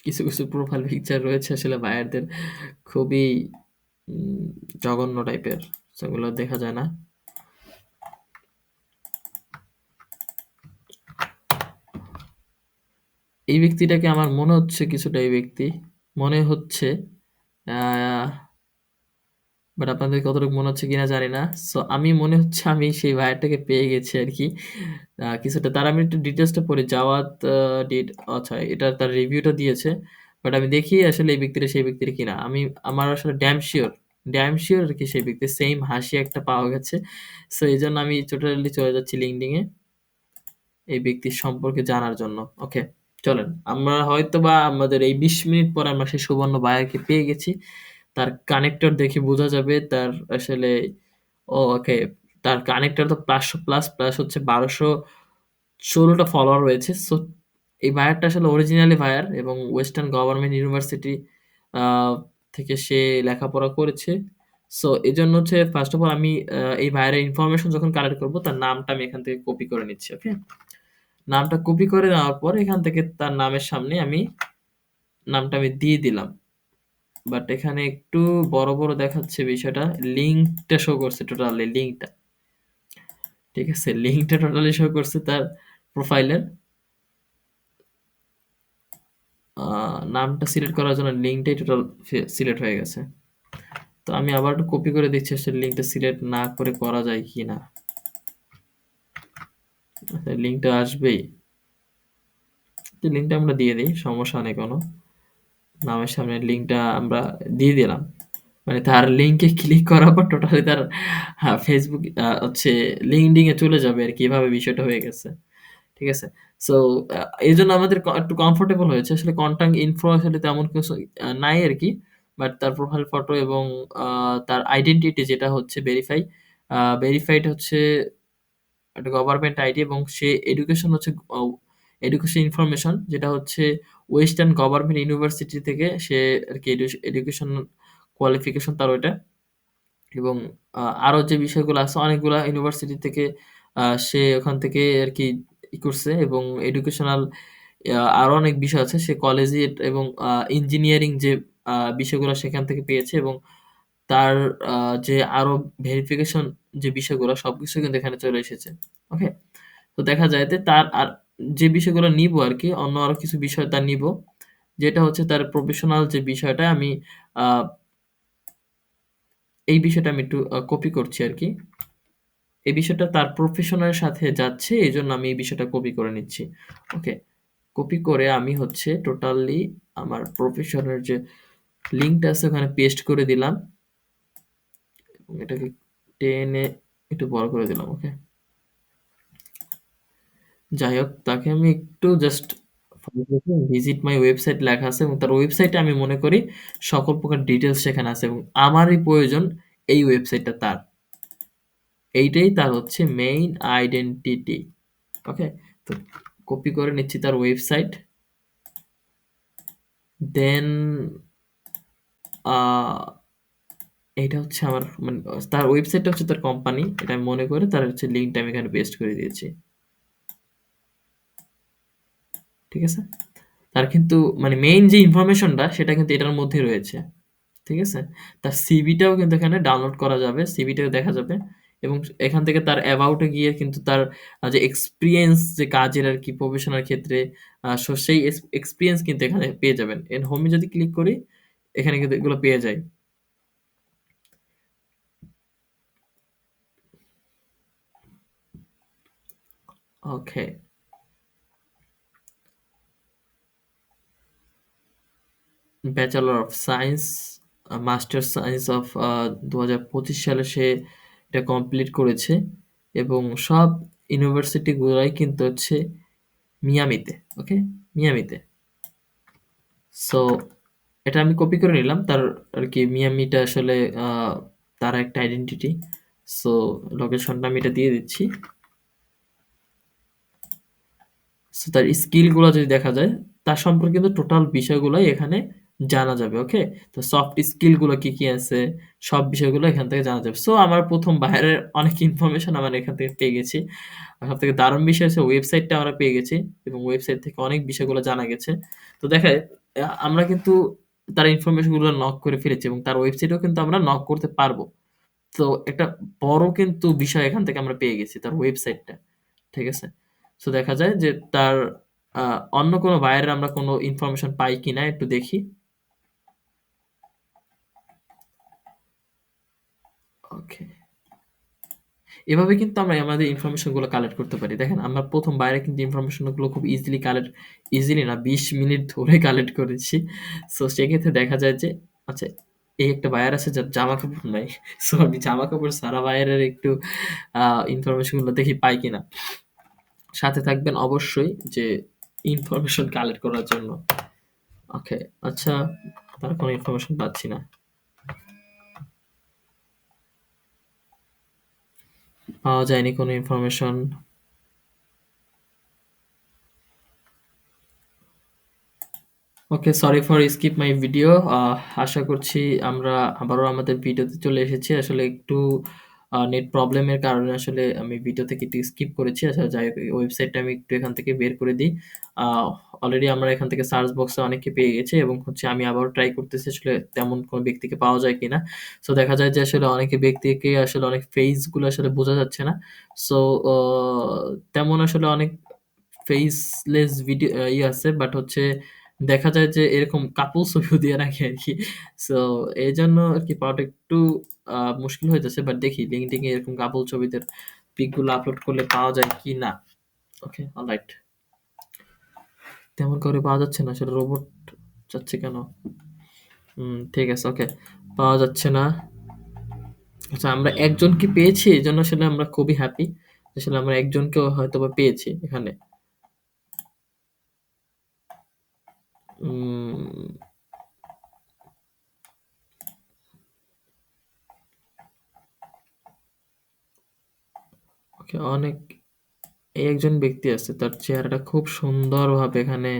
কিছু, কিছু প্রোফাইল পিকচার রয়েছে আসলে ভাইয়ারদের খুবই উম জঘন্য টাইপের। সেগুলো দেখা যায় না। এই ব্যক্তিটাকে আমার মনে হচ্ছে কিছুটা এই ব্যক্তি। মনে হচ্ছে আ বাট আপনাদের কতটুকু মনে হচ্ছে কিনা জানি না। সো আমি মনে হচ্ছে আমি সেই ভাইয়াটাকে পেয়ে গেছি আরকি। কিছুটা তার আমি একটু ডিটেইলসটা পড়ি। জাওয়াদ আচ্ছা এটা তার রিভিউটা দিয়েছে। বাট আমি দেখি আসলে এই ব্যক্তিটা সেই ব্যক্তিটা কিনা। আমার আসলে ড্যাম সিউর আরকি সেই ব্যক্তি। সেইম হাসি একটা পাওয়া গেছে। সো এজন্য আমি টোটালি চলে যাচ্ছি LinkedIn এ এই ব্যক্তির সম্পর্কে জানার জন্য। ওকে, চলেন। আমরা হয়তোবা আমাদের এই ২০ মিনিট পরে আমরা সেই সুবর্ণ ভাইয়াকে পেয়ে গেছি। তার কানেক্টর দেখে বোঝা যাবে তার আসলে ওকে। তার কানেক্টর তো ৫০০ প্লাস হচ্ছে ১২১৬ টা ফলোয়ার রয়েছে। সো এই ভাইয়ারটা আসলে অরিজিনালি ভাইয়ার এবং ওয়েস্টার্ন গভর্নমেন্ট ইউনিভার্সিটি আ থেকে সে লেখাপড়া করেছে। সো এজন্য হচ্ছে ফার্স্ট অফ অল আমি এই ভাইয়ারের ইনফরমেশন যখন কালেক্ট করব তার নামটা আমি এখান থেকে কপি করে নিচ্ছি। ওকে? নামটা কপি করে নেওয়ার পর এখান থেকে তার নামের সামনে নামটা আমি দিয়ে দিলাম। বাট এখানে একটু বড় দেখাচ্ছে বিষয়টা। লিঙ্কটা শো করছে টোটালি লিঙ্কটা। ঠিক আছে? লিঙ্কটা টোটালি শো করছে তার প্রোফাইলের। আ নামটা সিলেক্ট করার জন্য লিঙ্কটাই টোটাল সিলেক্ট হয়ে গেছে। তো আমি আবার একটু কপি করে দিচ্ছি আসলে লিঙ্কটা সিলেক্ট না করে করা যায় কিনা। আচ্ছা লিঙ্কটা আসবেই। তো লিঙ্কটা আমরা দিয়ে দেই। সমস্যা নেই কোনো। নামের সামনে লিঙ্কটা আমরা দিয়ে দিলাম। মানে তার লিঙ্কে ক্লিক করার পর টোটালি তার Facebook হচ্ছে LinkedIn এ চলে যাবে আরকি এভাবে বিষয়টা হয়ে গেছে। ঠিক আছে? সো আ এজন্য আমাদের একটু কমফোর্টেবল হয়েছে। আসলে কনট্যাক্ট ইনফো আসলে তেমন কিছু নাই আরকি। বাট তার প্রোফাইল ফটো এবং আ তার আইডেন্টিটি যেটা হচ্ছে ভেরিফাইড হচ্ছে একটা গভর্নমেন্ট আইডি এবং সে এডুকেশন হচ্ছে এডুকেশন ইনফরমেশন যেটা হচ্ছে ওয়েস্টার্ন গভর্নমেন্ট ইউনিভার্সিটি থেকে সে আরকি এডুকেশন কোয়ালিফিকেশন তার ওইটা। এবং আরো যে বিষয়গুলো আছে অনেকগুলা ইউনিভার্সিটি থেকে সে ওখান থেকে আরকি করছে এবং এডুকেশনাল আরো অনেক বিষয় আছে। সে কলেজিয়েট এবং ইঞ্জিনিয়ারিং যে বিষয়গুলো সেখান থেকে পেয়েছে এবং তার যে আরো ভেরিফিকেশন যে বিষয়গুলো সবকিছু কিন্তু এখানে চলে এসেছে। ওকে? তো দেখা যায় যে তার আর যে বিষয়গুলো নিবো আরকি অন্য আরো কিছু বিষয় তার নিবো। যেটা হচ্ছে তার প্রফেশনাল যে বিষয়টা আমি আ এই বিষয়টা আমি একটু কপি করছি আরকি। এই বিষয়টা তার প্রফেশন এর সাথে যাচ্ছে। এজন্য আমি এই বিষয়টা কপি করে নিচ্ছি। ওকে। কপি করে আমি হচ্ছে টোটালি আমার প্রফেশন এর যে লিঙ্কটা আছে ওখানে পেস্ট করে দিলাম। এবং এটাকে টেনে একটু বড় করে দিলাম। ওকে। যাই হোক তাকে আমি একটু জাস্ট ভিজিট মাই ওয়েবসাইট লেখা আছে এবং তার ওয়েবসাইটে আমি মনে করি সকল প্রকার ডিটেইলস সেখানে আছে এবং আমারই প্রয়োজন এই ওয়েবসাইটটা তার। এইটাই তার হচ্ছে মেইন আইডেন্টিটি। ওকে? তো কপি করে নিচ্ছি তার ওয়েবসাইট। দেন আ এইটা হচ্ছে আমার মানে তার ওয়েবসাইটটা হচ্ছে তার কোম্পানি। এটা আমি মনে করে তার হচ্ছে লিঙ্কটা আমি এখানে পেস্ট করে দিয়েছি। ঠিক আছে? তার কিন্তু মানে মেইন যে ইনফরমেশনটা সেটা কিন্তু এটার মধ্যেই রয়েছে। ঠিক আছে? তার সিভিটাও কিন্তু এখানে ডাউনলোড করা যাবে। সিভিটাও দেখা যাবে এবং এখান থেকে তার অ্যাবাউট এ গিয়ে কিন্তু তার যে এক্সপেরিয়েন্স যে কাজের আরকি প্রফেশনাল ক্ষেত্রে সেই এক্সপেরিয়েন্স কিন্তু এখানে পেয়ে যাবেন। হোমে যদি ক্লিক করি এখানে কিন্তু এগুলো পেয়ে যাই। Okay. Bachelor of science, master science of ২০২৫ সালে সে এটা কমপ্লিট করেছে এবং সব ইউনিভার্সিটিগুলাই কিন্তু হচ্ছে মিয়ামিতে। ওকে? মিয়ামিতে। সো এটা আমি কপি করে নিলাম। তার আরকি মিয়ামিটা আসলে আ তার একটা আইডেন্টিটি। সো লোকেশনটা আমি এটা দিয়ে দিচ্ছি। সো তার স্কিল গুলা যদি দেখা যায়, তার সম্পর্কে কিন্তু টোটাল বিষয়গুলাই এখানে জানা যাবে। ওকে? তো সফট স্কিল গুলো কি, কি আছে সব বিষয়গুলো এখান থেকে জানা যাবে। সো আমার ১ম বাইরের অনেক ইনফরমেশন আমরা এখান থেকে পেয়ে গেছি। আর সবথেকে দারুণ বিষয় হচ্ছে ওয়েবসাইটটা আমরা পেয়ে গেছি এবং ওয়েবসাইট থেকে অনেক বিষয়গুলো জানা গেছে। তো দেখায় আমরা কিন্তু তার ইনফরমেশন গুলো নক করে ফেলেছি এবং তার ওয়েবসাইটেও কিন্তু আমরা নক করতে পারবো। তো একটা বড় কিন্তু বিষয় এখান থেকে আমরা পেয়ে গেছি তার ওয়েবসাইটটা। ঠিক আছে? সো দেখা যায় যে তার আ অন্য কোনো বায়ারের আমরা কোনো ইনফরমেশন পাই কিনা একটু দেখি। ওকে। এভাবে কিন্তু আমরা আমাদের ইনফরমেশন গুলো কালেক্ট করতে পারি। দেখেন আমরা ১ম বায়ারে কিন্তু ইনফরমেশন গুলো খুব ইজিলি না ২০ মিনিট ধরে কালেক্ট করেছি। সো সেক্ষেত্রে দেখা যায় যে আচ্ছা এই একটা বায়ার আছে যার জামাকাপড় নাই। সো আমি জামাকাপড় ছাড়া বায়ারের একটু আ ইনফরমেশন গুলো দেখি পাই কিনা। সাথে থাকবেন অবশ্যই যে ইনফরমেশন কালেক্ট করার জন্য। ওকে, আচ্ছা তার কোনো ইনফরমেশন পাচ্ছি না। পাওয়া যায়নি কোনো information. Okay, sorry for skip my ভিডিও। আশা করছি আমরা আবারও আমাদের ভিডিওতে চলে এসেছি। আসলে একটু নেট প্রবলেমের কারণে আসলে আমি ভিডিও থেকে একটু স্কিপ করেছি। আচ্ছা যাই হোক, এই ওয়েবসাইটটা আমি একটু এখান থেকে বের করে দিই। আ অলরেডি আমরা এখান থেকে সার্চ বক্সে অনেককে পেয়ে গেছি এবং হচ্ছে আমি আবারও ট্রাই করতেছি আসলে তেমন কোনো ব্যক্তিকে পাওয়া যায় কিনা। সো দেখা যায় যে আসলে অনেকে ব্যক্তিকে আসলে অনেক ফেইস গুলো আসলে বোঝা যাচ্ছে না। সো অ তেমন আসলে অনেক ফেইসলেস ইয়ে আছে বাট হচ্ছে দেখা যায় যে এরকম কাপল ছবিও দিয়ে রাখে আরকি। সো এজন্য আরকি পাওয়াটা একটু মুশকিল হয়ে যাচ্ছে। বাট দেখি LinkedIn এ এরকম কাপল ছবিদের পিক গুলো আপলোড করলে পাওয়া যায় কিনা। ওকে, অলরাইট। তেমন করে পাওয়া যাচ্ছে না। আসলে রোবট চাচ্ছে কেন? ঠিক আছে, ওকে। পাওয়া যাচ্ছে না। আচ্ছা আমরা একজনকে পেয়েছি এজন্য আসলে আমরা খুবই হ্যাপি। আসলে আমরা একজনকেও হয়তোবা পেয়েছি এখানে। উম ওকে, এই একজন ব্যক্তি আছে। তার চেহারাটা খুব সুন্দরভাবে এখানে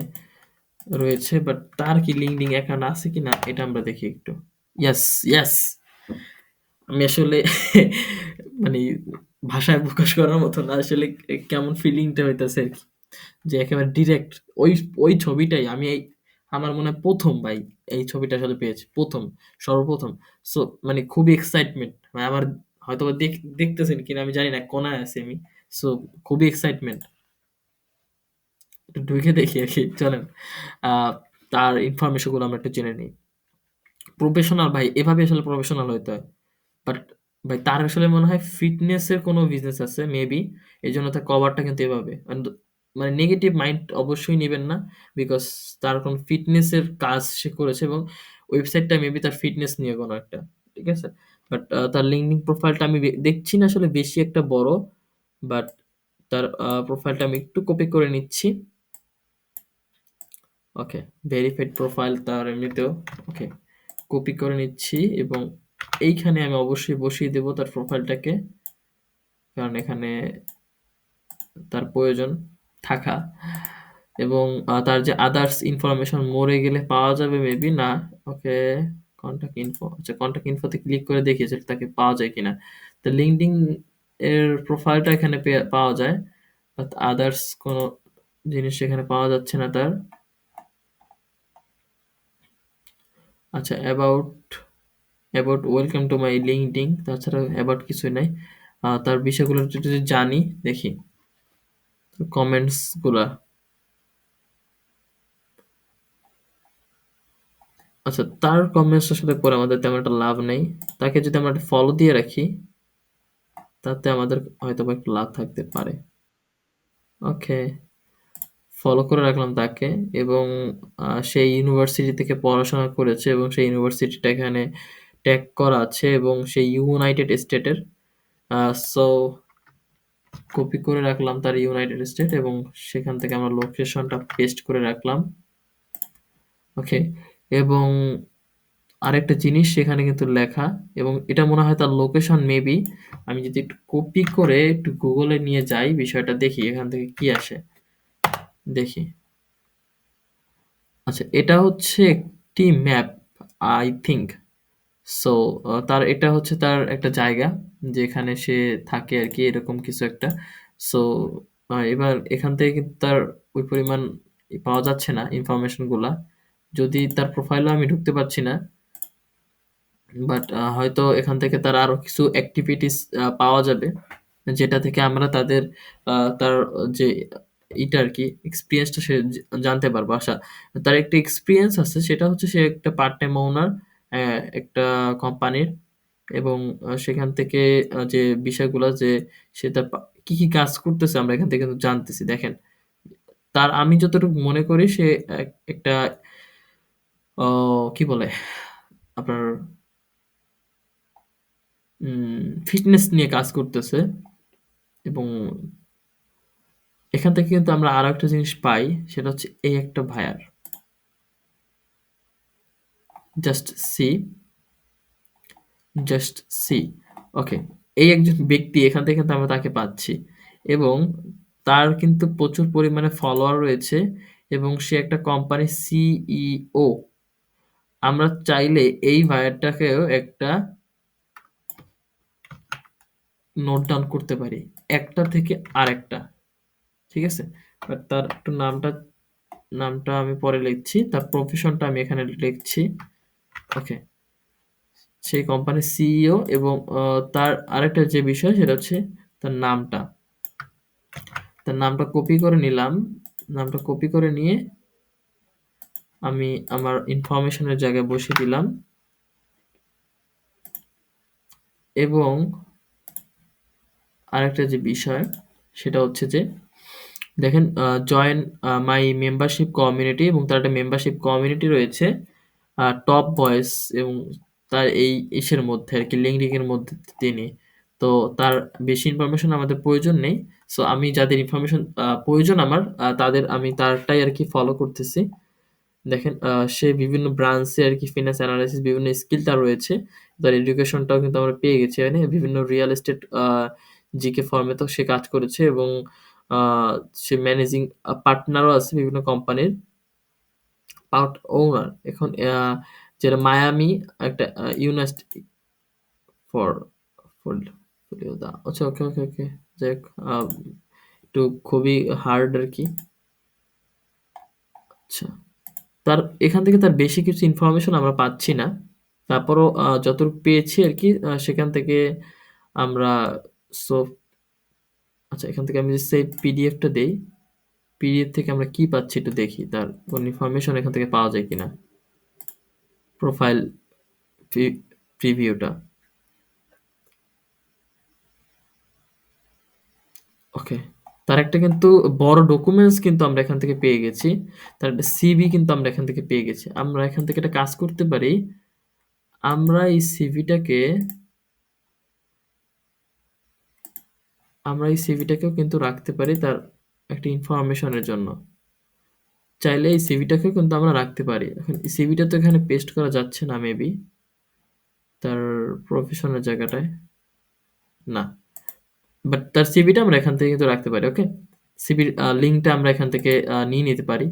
রয়েছে। বাট তার কি LinkedIn অ্যাকাউন্ট আছে কিনা এটা আমরা দেখি একটু। Yes, yes! আমি আসলে মানে ভাষায় প্রকাশ করার মতো না। আসলে কেমন ফিলিংটা হইতেছে আরকি। যে একেবারে ডিরেক্ট ওই ওই ছবিটাই আমি আমার মনে হয় ১ম ভাই এই ছবিটা আসলে পেয়েছি। ১ম সর্বপ্রথম। সো মানে খুবই এক্সাইটমেন্ট। মানে আমার হয়তোবা দেখতেছেন কিনা আমি জানি না। কোনায় আছি আমি। সো খুবই এক্সাইটমেন্ট। একটু ঢুকে দেখি আরকি চলেন। আ তার ইনফরমেশন গুলো আমরা একটু জেনে নিই। প্রফেশনাল ভাই এভাবে আসলে প্রফেশনাল হইতে হয়। বাট ভাই তার আসলে মনে হয় ফিটনেস এর কোনো বিজনেস আছে মেবি। এজন্য তার কভারটা কিন্তু এভাবে। মানে নেগেটিভ মাইন্ড অবশ্যই নিবেন না। বিকজ তার কোন ফিটনেস এর কাজ সে করেছে এবং ওয়েবসাইটটা মেবি তার ফিটনেস নিয়ে কোনো একটা। ঠিক আছে? বাট তার লিঙ্কডিন প্রোফাইলটা আমি দেখছি না আসলে বেশি একটা বড়। বাট তার প্রোফাইলটা আমি একটু কপি করে নিচ্ছি। ওকে, ভেরিফাইড প্রোফাইল তার এমনিতেও। ওকে, কপি করে নিচ্ছি এবং এইখানে আমি অবশ্যই বসিয়ে দেব তার প্রোফাইলটাকে। কারণ এখানে তার প্রয়োজন থাকা এবং তার যে আদার্স ইনফরমেশন মরে গেলে পাওয়া যাবে মেবি না। ওকে, কনট্যাক্ট ইনফো। আচ্ছা কনট্যাক্ট ইনফোতে ক্লিক করে দেখি যে তাকে পাওয়া যায় কিনা। তো লিঙ্কডইন এর প্রোফাইলটা এখানে পাওয়া যায়। বাট আদার্স কোনো জিনিস এখানে পাওয়া যাচ্ছে না তার। আচ্ছা about welcome to my LinkedIn তাছাড়া অ্যাবাউট কিছুই নাই। তার বিষয়গুলো একটু যদি জানি দেখি। কমেন্টস গুলা। আচ্ছা তার কমেন্টস আসলে পড়ে আমাদের তেমন একটা লাভ নেই। তাকে যদি আমরা একটা ফলো দিয়ে রাখি, তাতে আমাদের হয়তোবা একটু লাভ থাকতে পারে। ওকে, ফলো করে রাখলাম তাকে এবং সে ইউনিভার্সিটি থেকে পড়াশোনা করেছে এবং সেই ইউনিভার্সিটিটা এখানে ট্যাগ করা আছে এবং সে ইউনাইটেড স্টেটের। সো কপি করে রাখলাম তার ইউনাইটেড স্টেট এবং সেখান থেকে আমরা লোকেশনটা পেস্ট করে রাখলাম। ওকে, এবং আরেকটা জিনিস সেখানে কিন্তু লেখা, এবং এটা মনে হয় তার লোকেশন মেবি। আমি যদি একটু কপি করে একটু গুগলে নিয়ে যাই, বিষয়টা দেখি এখান থেকে কি আসে, দেখি। আচ্ছা, এটা হচ্ছে একটি ম্যাপ, আই থিঙ্ক সো। তার এটা হচ্ছে তার একটা জায়গা যেখানে সে থাকে আর কি, এরকম কিছু একটা। সো এবার এখান থেকে কিন্তু তার ওই পরিমাণ পাওয়া যাচ্ছে না ইনফরমেশন গুলা। যদি তার প্রোফাইলও আমি ঢুকতে পারছি না, বাট হয়তো এখান থেকে তার আরো কিছু অ্যাক্টিভিটিস পাওয়া যাবে, যেটা থেকে আমরা তার যে ইটা আর কি এক্সপিরিয়েন্সটা সে জানতে পারবো। আশা তার একটা এক্সপিরিয়েন্স আছে, সেটা হচ্ছে সে একটা পার্ট টাইম ওনার একটা কোম্পানির, এবং সেখান থেকে যে বিষয়গুলো যে সে তার কি কি কাজ করতেছে আমরা এখান থেকে কিন্তু জানতেছি। দেখেন, তার আমি যতটুকু মনে করি সে একটা কি বলে আপনার ফিটনেস নিয়ে কাজ করতেছে। এবং এখান থেকে কিন্তু আমরা আরো একটা জিনিস পাই, সেটা হচ্ছে এই একটা ভায়ার, জাস্ট সি, জাস্ট সি। ওকে, এই একজন ব্যক্তি, এখান থেকে কিন্তু আমরা তাকে পাচ্ছি, এবং তার কিন্তু প্রচুর পরিমাণে ফলোয়ার রয়েছে, এবং সে একটা কোম্পানির সিইও। আমরা চাইলে এই ভায়ারটাকেও একটা নোট ডাউন করতে পারি, একটা থেকে আরেকটা, ঠিক আছে? বাট তার একটু নামটা আমি পরে লিখছি, তার প্রফেশনটা আমি এখানে লিখছি। ওকে, সেই কোম্পানির সিইও, এবং তার আরেকটা যে বিষয় সেটা হচ্ছে তার নামটা। তার নামটা কপি করে নিলাম, নামটা কপি করে নিয়ে আমি আমার ইনফরমেশনের জায়গায় বসিয়ে দিলাম, এবং আরেকটা যে বিষয় সেটা হচ্ছে যে দেখেন, জয়েন মাই মেম্বারশিপ কমিউনিটি, এবং তার একটা মেম্বারশিপ কমিউনিটি রয়েছে টপ ভয়েস, এবং তার এই ইসের মধ্যে আর কি, লিঙ্কডিন এর মধ্যে তিনি। তো তার বেশি ইনফরমেশন আমাদের প্রয়োজন নেই। সো আমি যাদের ইনফরমেশন প্রয়োজন আমার, তাদের আমি তারটাই আর কি ফলো করতেছি। দেখেন, সে বিভিন্ন ব্রাঞ্চে আর কি ফিন্যান্স অ্যানালাইসিস বিভিন্ন স্কিল তার রয়েছে। তার এডুকেশনটাও কিন্তু আমরা পেয়ে গেছি এখানে। বিভিন্ন রিয়াল এস্টেট জিকে ফার্মে তো সে কাজ করেছে, এবং আ সে ম্যানেজিং পার্টনারও আছে বিভিন্ন কোম্পানির। পার্ট ওনার এখন যেটা মায়ামি একটা ইউনিভার্সিটি ফর ফর আচ্ছা, ওকে, ওকে, ওকে। যাই হোক, একটু খুবই হার্ড আর কি। আচ্ছা, তার এখান থেকে তার বেশি কিছু ইনফরমেশন আমরা পাচ্ছি না। তারপরও যতটুকু পেয়েছি আর কি, সেখান থেকে আমরা সো আচ্ছা, এখান থেকে আমি যদি সেই পিডিএফটা দেই, পিডিএফ থেকে আমরা কি পাচ্ছি একটু দেখি, তার কোন ইনফরমেশন এখান থেকে পাওয়া যায় কিনা। প্রোফাইল প্রিভিউটা। ওকে, তার একটা কিন্তু বড় ডকুমেন্টস কিন্তু আমরা এখান থেকে পেয়ে গেছি। তার একটা সিভি কিন্তু আমরা এখান থেকে পেয়ে গেছি। আমরা এখান থেকে একটা কাজ করতে পারি। আমরা এই সিভিটাকে আমরা এই সিভিটাকেও কিন্তু রাখতে পারি তার একটা ইনফরমেশনের জন্য। চাইলে এই সিভিটাকেও কিন্তু আমরা রাখতে পারি। এখন এই সিভিটা তো এখানে পেস্ট করা যাচ্ছে না মেবি, তার প্রফেশনের জায়গাটায়। না, বাট তার সিভিটা আমরা এখান থেকে কিন্তু রাখতে পারি। ওকে, সিভির লিঙ্কটা আমরা এখান থেকে নিয়ে নিতে পারি।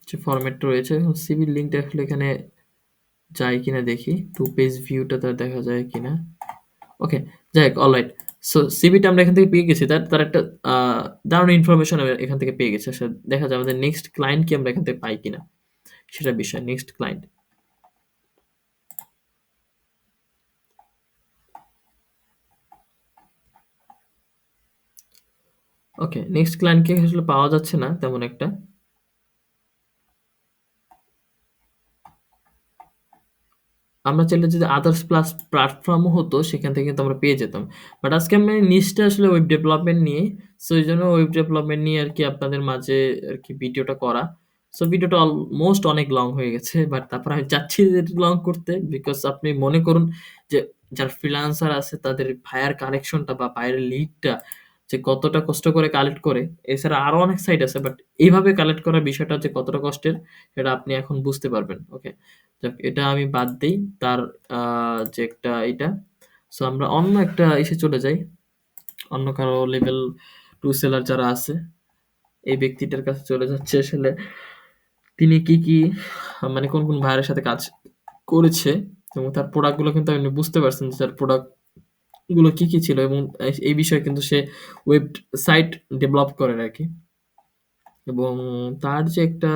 যে ফরম্যাটটা রয়েছে, এখন সিভির লিঙ্কটা আসলে এখানে যায় কিনা দেখি, টু পেজ ভিউটা তার দেখা যায় কিনা। ওকে, যাই হোক, অলরাইট। সো সিভিটা আমরা এখান থেকে পেয়ে গেছি, তার তার একটা দারুণ ইনফরমেশন আমরা এখান থেকে পেয়ে গেছি। আচ্ছা, দেখা যায় আমাদের নেক্সট ক্লায়েন্ট কি আমরা এখান থেকে পাই কিনা, সেটা বিষয়। নেক্সট ক্লায়েন্ট, ওকে, নেক্সট ক্লায়েন্টকে আসলে পাওয়া যাচ্ছে না তেমন একটা। আমরা চাইলে যদি আদার্স প্লাস প্ল্যাটফর্মও হতো, সেখান থেকে কিন্তু আমরা পেয়ে যেতাম। বাট আজকে আমি নিচটা আসলে ওয়েব ডেভেলপমেন্ট নিয়ে, সো এই জন্য ওয়েব ডেভেলপমেন্ট নিয়ে আর কি আপনাদের মাঝে আর কি ভিডিওটা করা। সো ভিডিওটা অলমোস্ট অনেক লং হয়ে গেছে। বাট তারপর আমি চাচ্ছি যে এটা লং করতে। বিকজ আপনি মনে করুন যে যারা ফ্রিল্যান্সার আছে তাদের ভাইয়ার কালেকশনটা বা ভাইয়ার লিডটা যে কতটা কষ্ট করে কালেক্ট করে। এছাড়া আরো অনেক সাইট আছে। বাট এইভাবে কালেক্ট করার বিষয়টা যে কতটা কষ্টের সেটা আপনি এখন বুঝতে পারবেন। ওকে? যাক এটা আমি বাদ দেই। তার যে একটা এইটা। সো আমরা অন্য একটা ইসে চলে যাই। অন্য কারো লেভেল 2 সেলার যারা আছে, এই ব্যক্তিটার কাছে চলে যাচ্ছি আসলে তিনি কি মানে কোন ভাইয়ারের সাথে কাজ করেছে এবং তার প্রোডাক্ট গুলো কিন্তু আপনি বুঝতে পারছেন যে তার প্রোডাক্ট গুলো কি ছিল এবং এই বিষয়ে কিন্তু সে ওয়েবসাইট ডেভেলপ করে আরকি। এবং তার যে একটা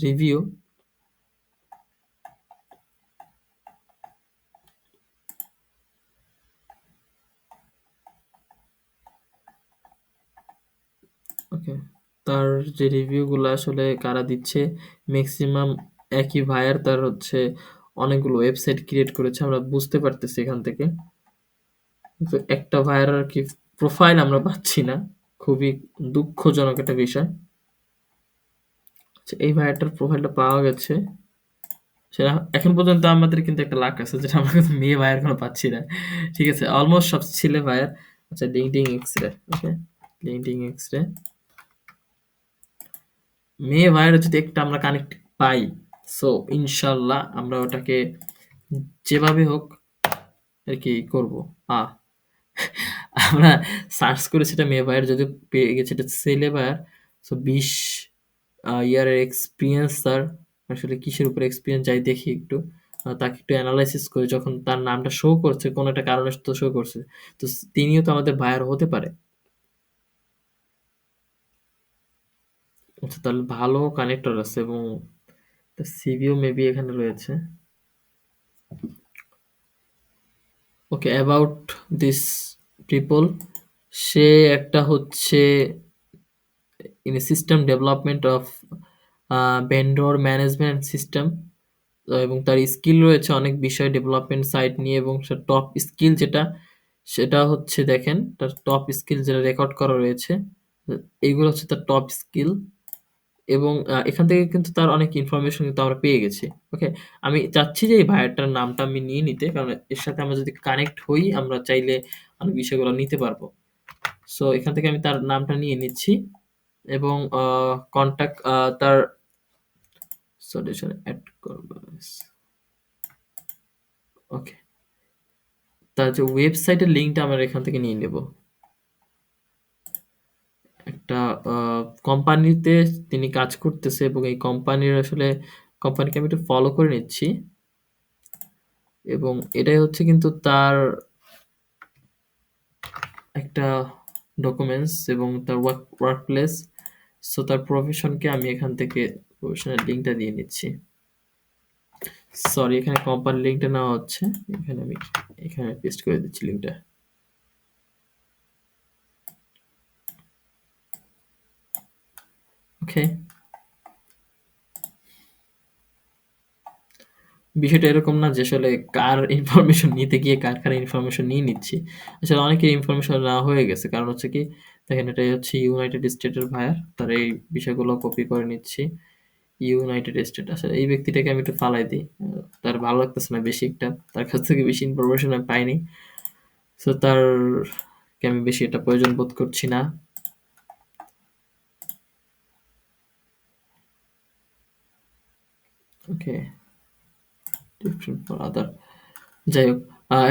রিভিউ ওকে। তার যে রিভিউ গুলো আসলে কারা দিচ্ছে মেক্সিমাম একই ভাইয়ার তার হচ্ছে অনেকগুলো ওয়েবসাইট ক্রিয়েট করেছে আমরা বুঝতে পারতেছি এখান থেকে। কিন্তু একটা ভাইয়ার আরকি প্রোফাইল আমরা পাচ্ছি না। খুবই দুঃখজনক একটা বিষয়। আচ্ছা এই ভাইয়াটার প্রোফাইলটা পাওয়া গেছে। সেটা এখন পর্যন্ত আমাদের কিন্তু একটা লাক আছে যেটা আমরা কিন্তু মেয়ে ভাইয়ার কোনো পাচ্ছি না। ঠিক আছে? অলমোস্ট সব ছেলে ভাইয়ার। আচ্ছা LinkedIn X-ray, okay? LinkedIn X-ray. মেয়ে ভাইয়ার যদি একটা আমরা কানেক্ট পাই, সো ইনশাআল্লাহ আমরা ওটাকে যেভাবে হোক আরকি করব। আহ আমরা সার্চ করে সেটা মেয়ে ভাইয়ের যদি পেয়ে গেছি এটা ছেলে ভাইয়ার। সো ২০ ইয়ারের এক্সপেরিয়েন্স তার। আসলে কিসের উপরে এক্সপেরিয়েন্স যাই দেখি একটু। তাকে একটু এনালাইসিস করি যখন তার নামটা শো করছে, কোনো একটা কারণে তো শো করছে। তো তিনিও তো আমাদের ভাইয়ার হতে পারে। আচ্ছা তাহলে ভালো কানেক্টর আছে এবং তার সিভিও মেবি এখানে রয়েছে। ওকে অ্যাবাউট দিস পিপল সে একটা হচ্ছে in a system development of vendor management system এবং তার স্কিল রয়েছে অনেক বিষয় ডেভেলপমেন্ট সাইট নিয়ে এবং টপ স্কিল যেটা সেটা হচ্ছে দেখেন তার টপ স্কিল যেটা রেকর্ড করা রয়েছে এইগুলো হচ্ছে তার টপ স্কিল এবং এখান থেকে কিন্তু তার অনেক ইনফরমেশন কিন্তু আমরা পেয়ে গেছি। ওকে? আমি চাচ্ছি যে এই ভাইয়াটার নামটা আমি নিয়ে নিতে। কারণ এর সাথে আমরা যদি কানেক্ট হই আমরা চাইলে অনেক বিষয়গুলো নিতে পারবো। সো এখান থেকে আমি তার নামটা নিয়ে নিচ্ছি এবং কনট্যাক্ট তার সলিউশন এড করব। ওকে। তার যে ওয়েবসাইটের লিঙ্কটা আমরা এখান থেকে নিয়ে নেব। একটা আ কোম্পানিতে তিনি কাজ করতেছে এবং এই কোম্পানির আসলে কোম্পানিকে আমি একটু ফলো করে নিচ্ছি। এবং এটাই হচ্ছে কিন্তু তার একটা ডকুমেন্টস এবং তার ওয়ার্ক প্লেস। সো তার প্রফেশনকে আমি এখান থেকে প্রফেশনাল লিঙ্কটা দিয়ে নিচ্ছি। সরি এখানে কোম্পানির লিঙ্কটা নেওয়া হচ্ছে। এখানে আমি এখানে পেস্ট করে দিচ্ছি লিঙ্কটা। ওকে। বিষয়টা এরকম না যে আসলে কার ইনফরমেশন নিতে গিয়ে কার ইনফরমেশন নিয়ে নিচ্ছি। আসলে অনেকের ইনফরমেশন নেওয়া হয়ে গেছে। কারণ হচ্ছে কি দেখেন এটাই হচ্ছে ইউনাইটেড স্টেটের ভায়ার। তার এই বিষয়গুলো কপি করে নিচ্ছি। ইউনাইটেড স্টেট আসলে এই ব্যক্তিটাকে আমি একটু ফালাই দিই। তার ভালো লাগতেছে না বেশি একটা। তার কাছ থেকে বেশি ইনফরমেশন আমি পাইনি। সো তারকে আমি বেশি এটা প্রয়োজন বোধ করছি না। ওকে। ডিফারেন্ট ফর আদার যাই হোক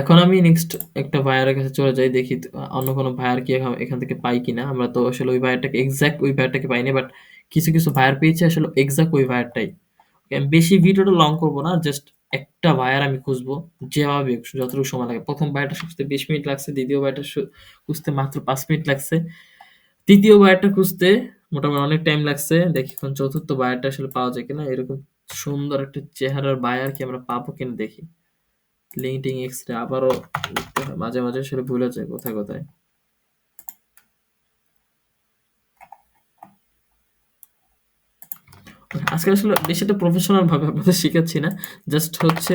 এখন আমি নেক্সট একটা ভাইয়ারের কাছে চলে যাই দেখি অন্য কোনো ভাইয়ার কি এখান থেকে পাই কিনা আমরা তো আসলে ওই ভাইয়ারটাকে এক্সাক্ট ওই ভাইয়ারটাকে পাইনি বাট কিছু ভাইয়ার পেয়েছি আসলে এক্সাক্ট ওই ভাইয়ারটাই আমি বেশি ভিডিওটা লং করবো না জাস্ট একটা ভাইয়ার আমি খুঁজবো যেভাবে হোক, যতটুকু সময় লাগে প্রথম ভাইয়ারটা খুঁজতে ২০ মিনিট লাগছে দ্বিতীয় ভাইয়ারটা খুঁজতে মাত্র ৫ মিনিট লাগছে তৃতীয় ভাইয়ারটা খুঁজতে মোটামুটি অনেক টাইম লাগছে দেখি এখন চতুর্থ ভাইয়ারটা আসলে পাওয়া যায় কিনা এরকম সুন্দর একটা চেহারার ভাইয়ার কি আমরা পাবো কিনা দেখি লিঙ্কডিন এক্স-রে আবারও লিখতে হয়। মাঝে আসলে ভুলে যাই কোথায়। আজকে আসলে বেশি একটা প্রফেশনাল ভাবে আপনাদের শিখাচ্ছি না। জাস্ট হচ্ছে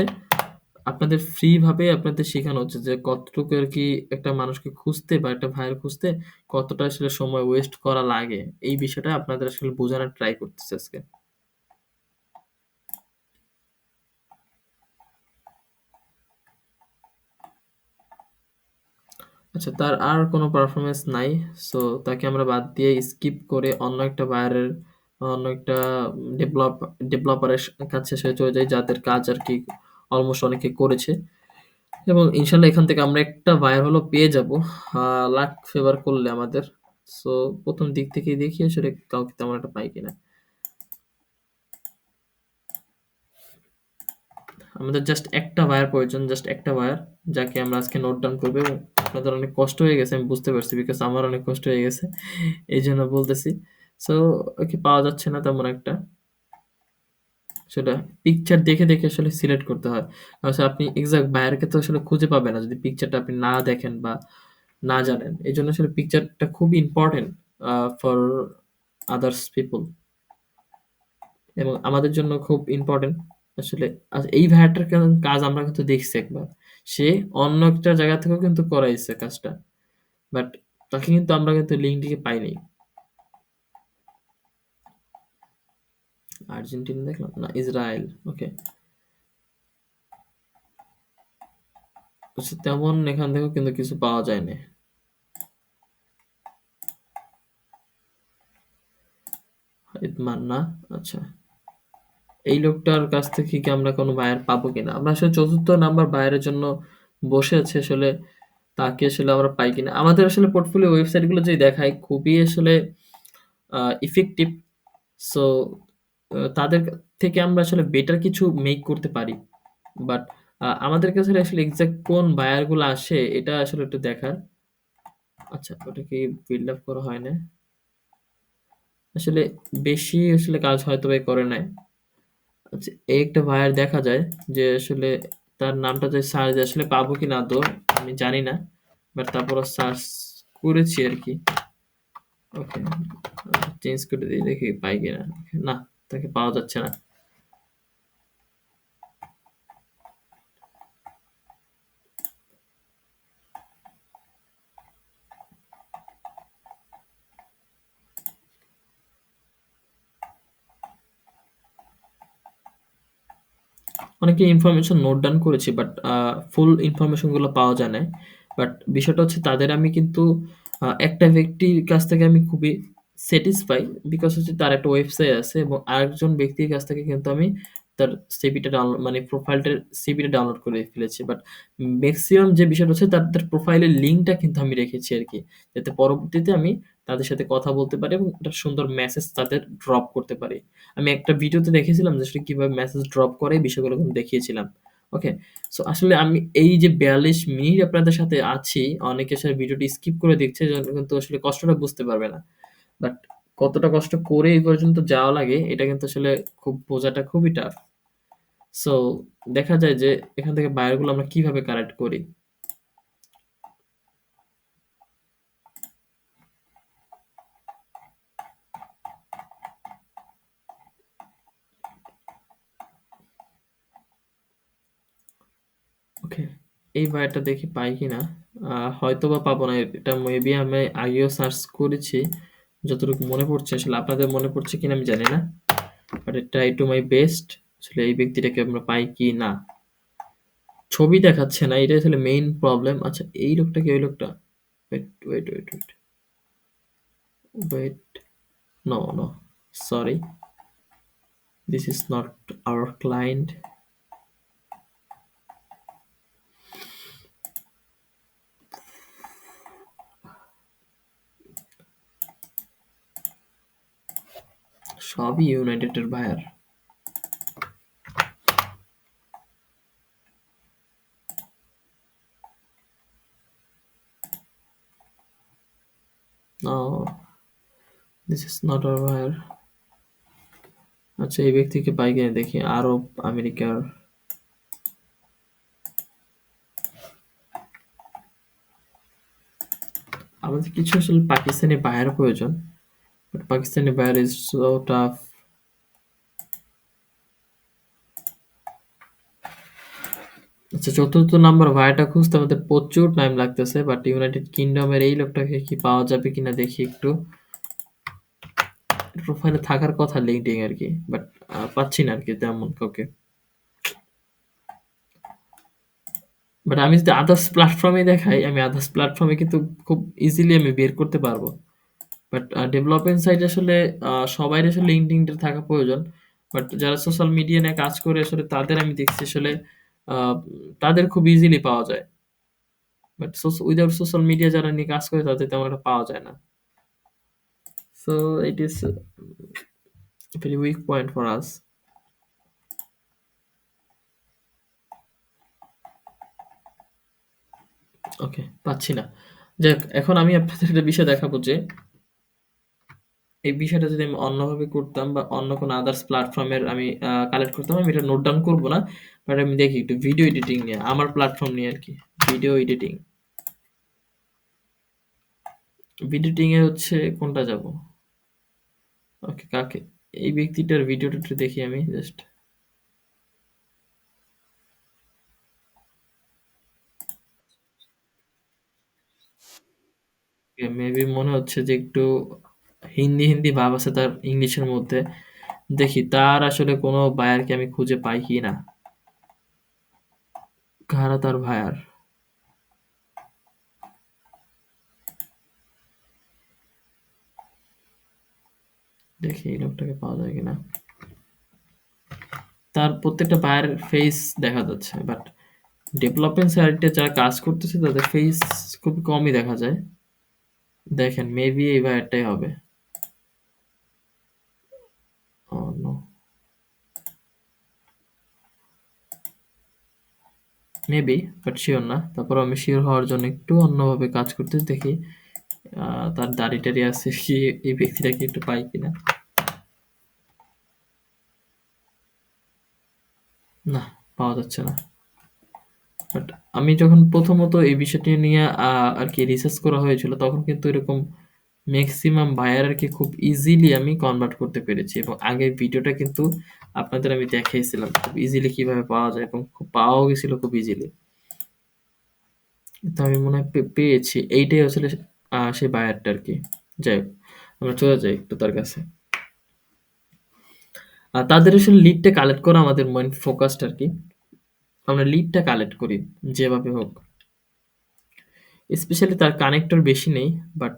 আপনাদের ফ্রি ভাবে আপনাদের শেখানো হচ্ছে যে কতটুকু আরকি একটা মানুষকে খুঁজতে বা একটা ভাইয়ার খুঁজতে কতটা আসলে সময় ওয়েস্ট করা লাগে। এই বিষয়টা আপনাদের আসলে বোঝানোর ট্রাই করতেছি আজকে। আচ্ছা, তার আর কোনো পারফরম্যান্স নাই। সো তাকে আমরা বাদ দিয়ে স্কিপ করে অন্য একটা ডেভেলপ ডেভেলপারের কাছে সে চলে যাই, যাদের কাজ আরকি অলমোস্ট অনেকে করেছে। এবং ইনশাআল্লাহ এখান থেকে আমরা একটা বায়ার হলেও পেয়ে যাবো। লাক ফেভার করলে আমাদের। সো ১ম দিক থেকেই দেখি আসলে কাউকে তেমন একটা পাই কিনা। আমাদের জাস্ট একটা বায়ার প্রয়োজন, জাস্ট একটা বায়ার, যাকে আমরা আজকে নোট ডাউন করব। এবং আপনাদের অনেক কষ্ট হয়ে গেছে আমি বুঝতে পারছি, বিকজ আমার অনেক কষ্ট হয়ে গেছে। এইজন্য বলতেছি। সো ওকে পাওয়া যাচ্ছে না তেমন একটা। সেটা পিকচার দেখে আসলে সিলেক্ট করতে হয়। আসলে আপনি এক্সাক্ট বায়ারকে তো আসলে খুঁজে পাবেন না যদি পিকচারটা আপনি না দেখেন বা না জানেন। এজন্য আসলে পিকচারটা খুবই ইম্পোর্টেন্ট ফর আদার্স পিপল, এবং আমাদের জন্য খুব ইম্পোর্টেন্ট আসলে। এই ভাইয়াটার কাজ আমরা কিন্তু দেখছি একবার। সে অন্য একটা জায়গা থেকেও কিন্তু করাইছে কাজটা। বাট তাকে কিন্তু আমরা কিন্তু লিঙ্কটিকে পাই নাই। আর্জেন্টিনা দেখলাম? না, ইসরায়েল। ওকে। আচ্ছা, তেমন এখান থেকেও কিন্তু কিছু পাওয়া যায় না। ইতমান না? আচ্ছা। এই লোকটার কাছ থেকে কি আমরা কোনো বায়ার পাবো কিনা? আমরা আসলে ৪র্থ নাম্বার বায়ারের জন্য বসে আছি আসলে, তাকে আসলে আমরা পাই কিনা? আমাদের আসলে পোর্টফোলিও ওয়েবসাইট গুলো যদি দেখায় খুবই আসলে ইফেক্টিভ। সো তাদের থেকে আমরা আসলে বেটার কিছু মেক করতে পারি। বাট আমাদের কাছে আসলে এক্সাক্ট কোন বায়ার গুলো আসে এটা আসলে একটু দেখার। আচ্ছা, ওটা কি বিল্ড আপ করা হয় না? আসলে বেশি আসলে কাজ হয়তোবা এ করে নাই। আচ্ছা, এই একটা বায়ার দেখা যায় যে আসলে তার নামটা যদি সার্চ দিয়ে আসলে পাবো কিনা আদৌ আমি জানি না। বাট তারপরও সার্চ করেছি আরকি। ওকে, চেঞ্জ করে দিয়ে দেখি পাই কিনা। না, তাকে পাওয়া যাচ্ছে না। অনেকে ইনফরমেশন নোট ডাউন করেছি, বাট ফুল ইনফরমেশন গুলো পাওয়া যায় নাই। বাট বিষয়টা হচ্ছে তাদের আমি কিন্তু একটা ব্যক্তির কাছ থেকে আমি খুবই স্যাটিসফাই, বিকজ হচ্ছে তার একটা ওয়েবসাইট আছে এবং আরেকজন ব্যক্তির কাছ থেকে কিন্তু আমি তার সিভিটা ডাউনলোড মানে প্রোফাইলটার সিভিটা ডাউনলোড করে ফেলেছি। বাট ম্যাক্সিমাম যে বিষয়টা হচ্ছে তাদের প্রোফাইলের লিঙ্কটা কিন্তু আমি রেখেছি আরকি। যাতে পরবর্তীতে আমি তাদের সাথে কথা বলতে পারি এবং একটা সুন্দর মেসেজ তাদের ড্রপ করতে পারি। আমি একটা ভিডিওতে দেখেছিলাম যে আসলে কিভাবে মেসেজ ড্রপ করে, এই বিষয়গুলো কিন্তু দেখিয়েছিলাম। ওকে। সো আসলে আমি এই যে ৪২ মিনিট আপনাদের সাথে আছি, অনেকে আসলে ভিডিওটি স্কিপ করে দেখছে এজন্য কিন্তু আসলে কষ্টটা বুঝতে পারবে না। বাট কতটা কষ্ট করে এই পর্যন্ত যাওয়া লাগে এটা কিন্তু আসলে খুব বোঝাটা খুবই টাফ। সো দেখা যায় যে এখান থেকে বায়ার গুলো আমরা কিভাবে কালেক্ট করি। ওকে, এই বায়ারটা দেখি পাই কিনা। হয়তোবা পাবো না। এটা মেবি আমি আগেও সার্চ করেছি। যতটুকু মনে পড়ছে, আসলে আপনাদের মনে পড়ছে কিনা আমি জানি না। But try to my best. আসলে এই ব্যক্তিটাকে আমরা পাই কি না। ছবি দেখাচ্ছে না, এটাই আসলে মেইন প্রবলেম। আচ্ছা, এই লোকটা কি ওই লোকটা? Wait, wait, wait, wait, wait. No, no, sorry, this is not our client. সবই ইউনাইটেডের buyer. No, this is not our buyer. আচ্ছা, এই ব্যক্তিকে পাই কিনা দেখি। আরব আমেরিকার। আমাদের কিছু আসলে পাকিস্তানি বায়ার প্রয়োজন। But Pakistani buyer is so tough. আচ্ছা, ৪র্থ নাম্বার ভায়াটা খুঁজতে আমাদের প্রচুর টাইম লাগতেছে। বাট ইউনাইটেড কিংডমের এই লোকটাকে কি পাওয়া যাবে কিনা দেখি একটু। প্রোফাইলে থাকার কথা লিঙ্কডইন আরকি। বাট পাচ্ছি না আরকি তেমন কাউকে। বাট আমি যদি আদার্স প্ল্যাটফর্মে দেখাই, আমি আদার্স প্ল্যাটফর্মে কিন্তু খুব ইজিলি আমি বের করতে পারবো। বাট ডেভেলপমেন্ট সাইড আসলে সবাই আসলে লিঙ্কডইন থাকা প্রয়োজন। বাট যারা সোশ্যাল মিডিয়া নিয়ে কাজ করে আসলে তাদের আমি দেখছি আসলে আহ, তাদের খুব ইজিলি পাওয়া যায়। বাট উইদাউট সোশ্যাল মিডিয়া যারা নিয়ে কাজ করে তাদের তেমন একটা পাওয়া যায় না। So it is very weak point for us. Okay, পাচ্ছি না। যাক, এখন আমি আপনাদের একটা বিষয় দেখাবো যে এই বিষয়টা যদি আমি অন্যভাবে করতাম বা অন্য কোনো আদার্স প্ল্যাটফর্মের আমি কালেক্ট করতাম, আমি এটা নোট ডাউন করবো না। বাট আমি দেখি একটু ভিডিও এডিটিং নিয়ে, আমার প্ল্যাটফর্ম নিয়ে আর কি। ভিডিও এডিটিং, এডিটিং এ হচ্ছে কোনটা যাব? ওকে, কাকে? এই ব্যক্তিটার ভিডিওটা একটু দেখি আমি জাস্ট। মেবি মনে হচ্ছে যে একটু হিন্দি হিন্দি ভাব আছে তার ইংলিশের মধ্যে। দেখি তার আসলে কোনো বায়ারকে আমি খুঁজে পাই কি না। কারা তার ভায়ার? দেখি এই লোকটাকে পাওয়া যায় কিনা। তার প্রত্যেকটা বায়ার ফেস দেখা যাচ্ছে, বাট ডেভেলপমেন্ট সাইডে যারা কাজ করতেছে তাদের ফেস খুব কমই দেখা যায়। দেখেন, মেবি এই বায়ারটাই হবে। ও নো, মেবি, বাট শিওর না। তারপর আমি শিওর হওয়ার জন্য একটু অন্যভাবে কাজ করতে দেখি তার দাড়ি টাড়ি আছে কি, এই ব্যক্তিটাকে একটু পাই কিনা। না, পাওয়া যাচ্ছে না। বাট আমি যখন প্রথমত এই বিষয়টি নিয়ে আর কি রিসার্চ করা হয়েছিল, তখন কিন্তু এরকম ম্যাক্সিমাম বায়ার আর কি খুব ইজিলি আমি কনভার্ট করতে পেরেছি, এবং আগের ভিডিওটা কিন্তু আপনাদের আমি দেখিয়েছিলাম খুব ইজিলি কিভাবে পাওয়া যায়, এবং খুব পাওয়াও গেছিল খুব ইজিলি। তো আমি মনে হয় পেয়েছি এইটাই আসলে সেই বায়ারটা আর কি। যাই হোক, আমরা চলে যাই একটু তার কাছে। তাদের আসলে লিডটা কালেক্ট করা আমাদের মেইন ফোকাসটা আর কি। আমরা লিডটা কালেক্ট করি যেভাবে হোক। স্পেশালি তার কানেক্টর বেশি নেই, বাট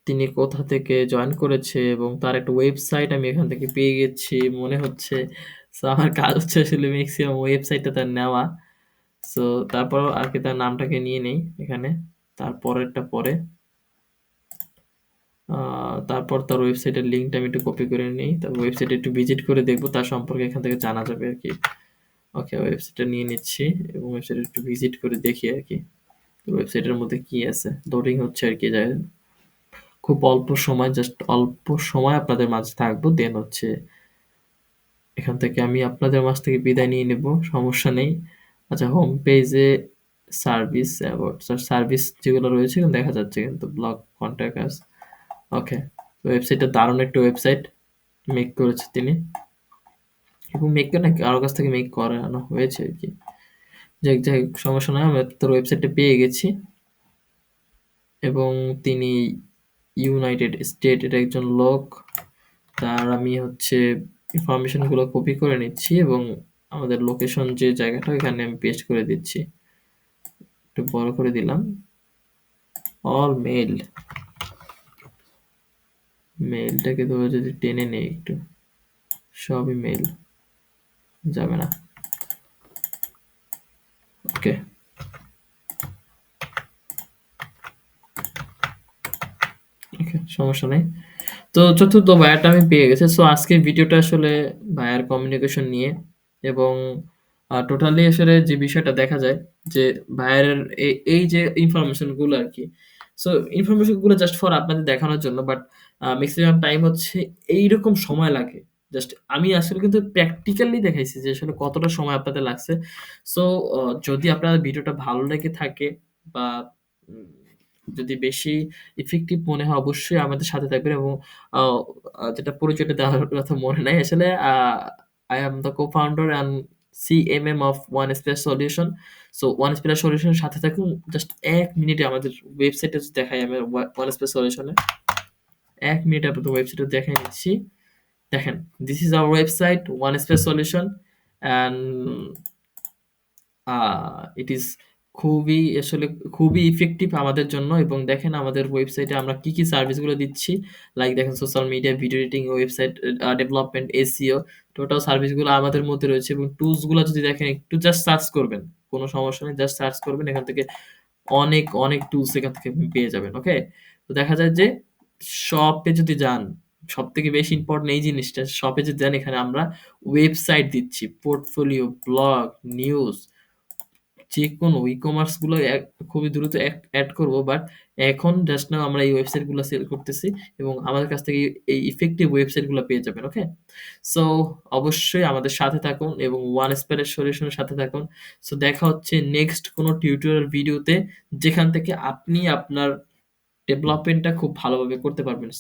তিনি কোথা থেকে জয়েন করেছে এবং তার একটা ওয়েবসাইট আমি এখান থেকে পেয়ে গেছি মনে হচ্ছে। সো আমার কাজ হচ্ছে আসলে ম্যাক্সিমাম ওয়েবসাইটটা তার নেওয়া। সো তারপরও আর কি তার নামটাকে নিয়ে নেই এখানে। তারপরেরটা পরে তারপর তার ওয়েবসাইটের লিঙ্কটা আমি একটু কপি করে নিই। তার ওয়েবসাইটে একটু ভিজিট করে দেখবো তার সম্পর্কে এখান থেকে জানা যাবে আর কি। ওকে, ওয়েবসাইটটা নিয়ে নিচ্ছি এবং ওয়েবসাইটে একটু ভিজিট করে দেখি আর কি ওয়েবসাইটের মধ্যে কি আছে। লোডিং হচ্ছে আর কি। যায় খুব অল্প সময়, জাস্ট অল্প সময় আপনাদের মাঝে থাকবো, দেন হচ্ছে এখান থেকে আমি আপনাদের মাঝ থেকে বিদায় নিয়ে নেব, সমস্যা নেই। আচ্ছা, হোম পেজে সার্ভিস অ্যাবাউট সার্ভিস যেগুলো রয়েছে এখানে দেখা যাচ্ছে, কিন্তু ব্লগ কন্ট্যাক্ট আস। ওকে, ওয়েবসাইটটা দারুণ একটা ওয়েবসাইট মেক করেছে তিনি, এবং মেক করে নাকি কারোর কাছ থেকে মেক করানো হয়েছে আর কি। যাই যাই হোক, সমস্যা নয়, আমরা তোর ওয়েবসাইটটা পেয়ে গেছি। এবং তিনি ইউনাইটেড স্টেটের একজন লোক। তার আমি হচ্ছে ইনফরমেশনগুলো কপি করে নিচ্ছি এবং আমাদের লোকেশন যে জায়গাটা ওখানে আমি পেস্ট করে দিচ্ছি। একটু বড় করে দিলাম। অল মেল, মেলটাকে ধরে যদি টেনে নেই একটু, সবই মেল, যাবে না। ওকে, ওকে, সমস্যা নেই। তো চতুর্থ বায়ারটা আমি পেয়ে গেছি। সো আজকের ভিডিওটা আসলে বায়ার কমিউনিকেশন নিয়ে, এবং টোটালি আসলে যে বিষয়টা দেখা যায় যে বায়ারের এই যে ইনফরমেশন গুলো আর কি। সো ইনফরমেশন গুলো জাস্ট ফর আপনাদের দেখানোর জন্য, বাট ম্যাক্সিমাম টাইম হচ্ছে এইরকম সময় লাগে। জাস্ট আমি আসলে কিন্তু প্র্যাকটিক্যালি দেখাইছি যে আসলে কতটা সময় আপনাদের লাগছে। সো যদি আপনার ভিডিওটা ভালো লেগে থাকে বা উম, যদি বেশি ইফেক্টিভ মনে হয়, অবশ্যই আমাদের সাথে থাকবেন। এবং আহ, যেটা পরিচয়টা দেওয়ার কথা মনে নাই আসলে, I am the co-founder and CMM of one space solution. So one space সলিউশনের সাথে থাকুন। জাস্ট ১ মিনিটে আমাদের ওয়েবসাইটে দেখাই আমি ওয়ান স্পেস সলিউশনে। ১ মিনিটে আপনাদের ওয়েবসাইটে দেখাই নিচ্ছি। দেখেন, this is our website one space solution, and uh it is খুবই আসলে খুবই ইফেক্টিভ আমাদের জন্য এবং দেখেন আমাদের ওয়েবসাইটে আমরা কি, কি সার্ভিস গুলো দিচ্ছি। লাইক দেখেন social media, video editing, website development, SEO total service গুলো আমাদের মধ্যে রয়েছে এবং টুলস গুলা যদি দেখেন একটু জাস্ট সার্চ করবেন। কোন সমস্যা নেই। জাস্ট সার্চ করবেন। এখান থেকে অনেক, অনেক টুলস এখান থেকে আপনি পেয়ে যাবেন। ওকে? তো দেখা যায় যে শপে যদি যান, সবথেকে বেশি ইম্পোর্টেন্ট এই জিনিসটা, শপে যদি যান এখানে আমরা ওয়েবসাইট দিচ্ছি, পোর্টফোলিও, ব্লগ, নিউজ যেকোনো ই-কমার্স গুলো খুবই দ্রুত এড করব। বাট এখন জাস্ট নাও আমরা এই ওয়েবসাইট গুলা সেল করতেছি এবং আমাদের কাছ থেকে এই ইফেক্টিভ ওয়েবসাইট গুলা পেয়ে যাবেন। ওকে? সো অবশ্যই আমাদের সাথে থাকুন এবং ওয়ান স্পেয়ার সলিউশন এর সাথে থাকুন। সো দেখা হচ্ছে নেক্সট কোনো টিউটোরিয়াল ভিডিওতে যেখান থেকে আপনি আপনার ডেভেলপমেন্টটা খুব ভালোভাবে করতে পারবেন।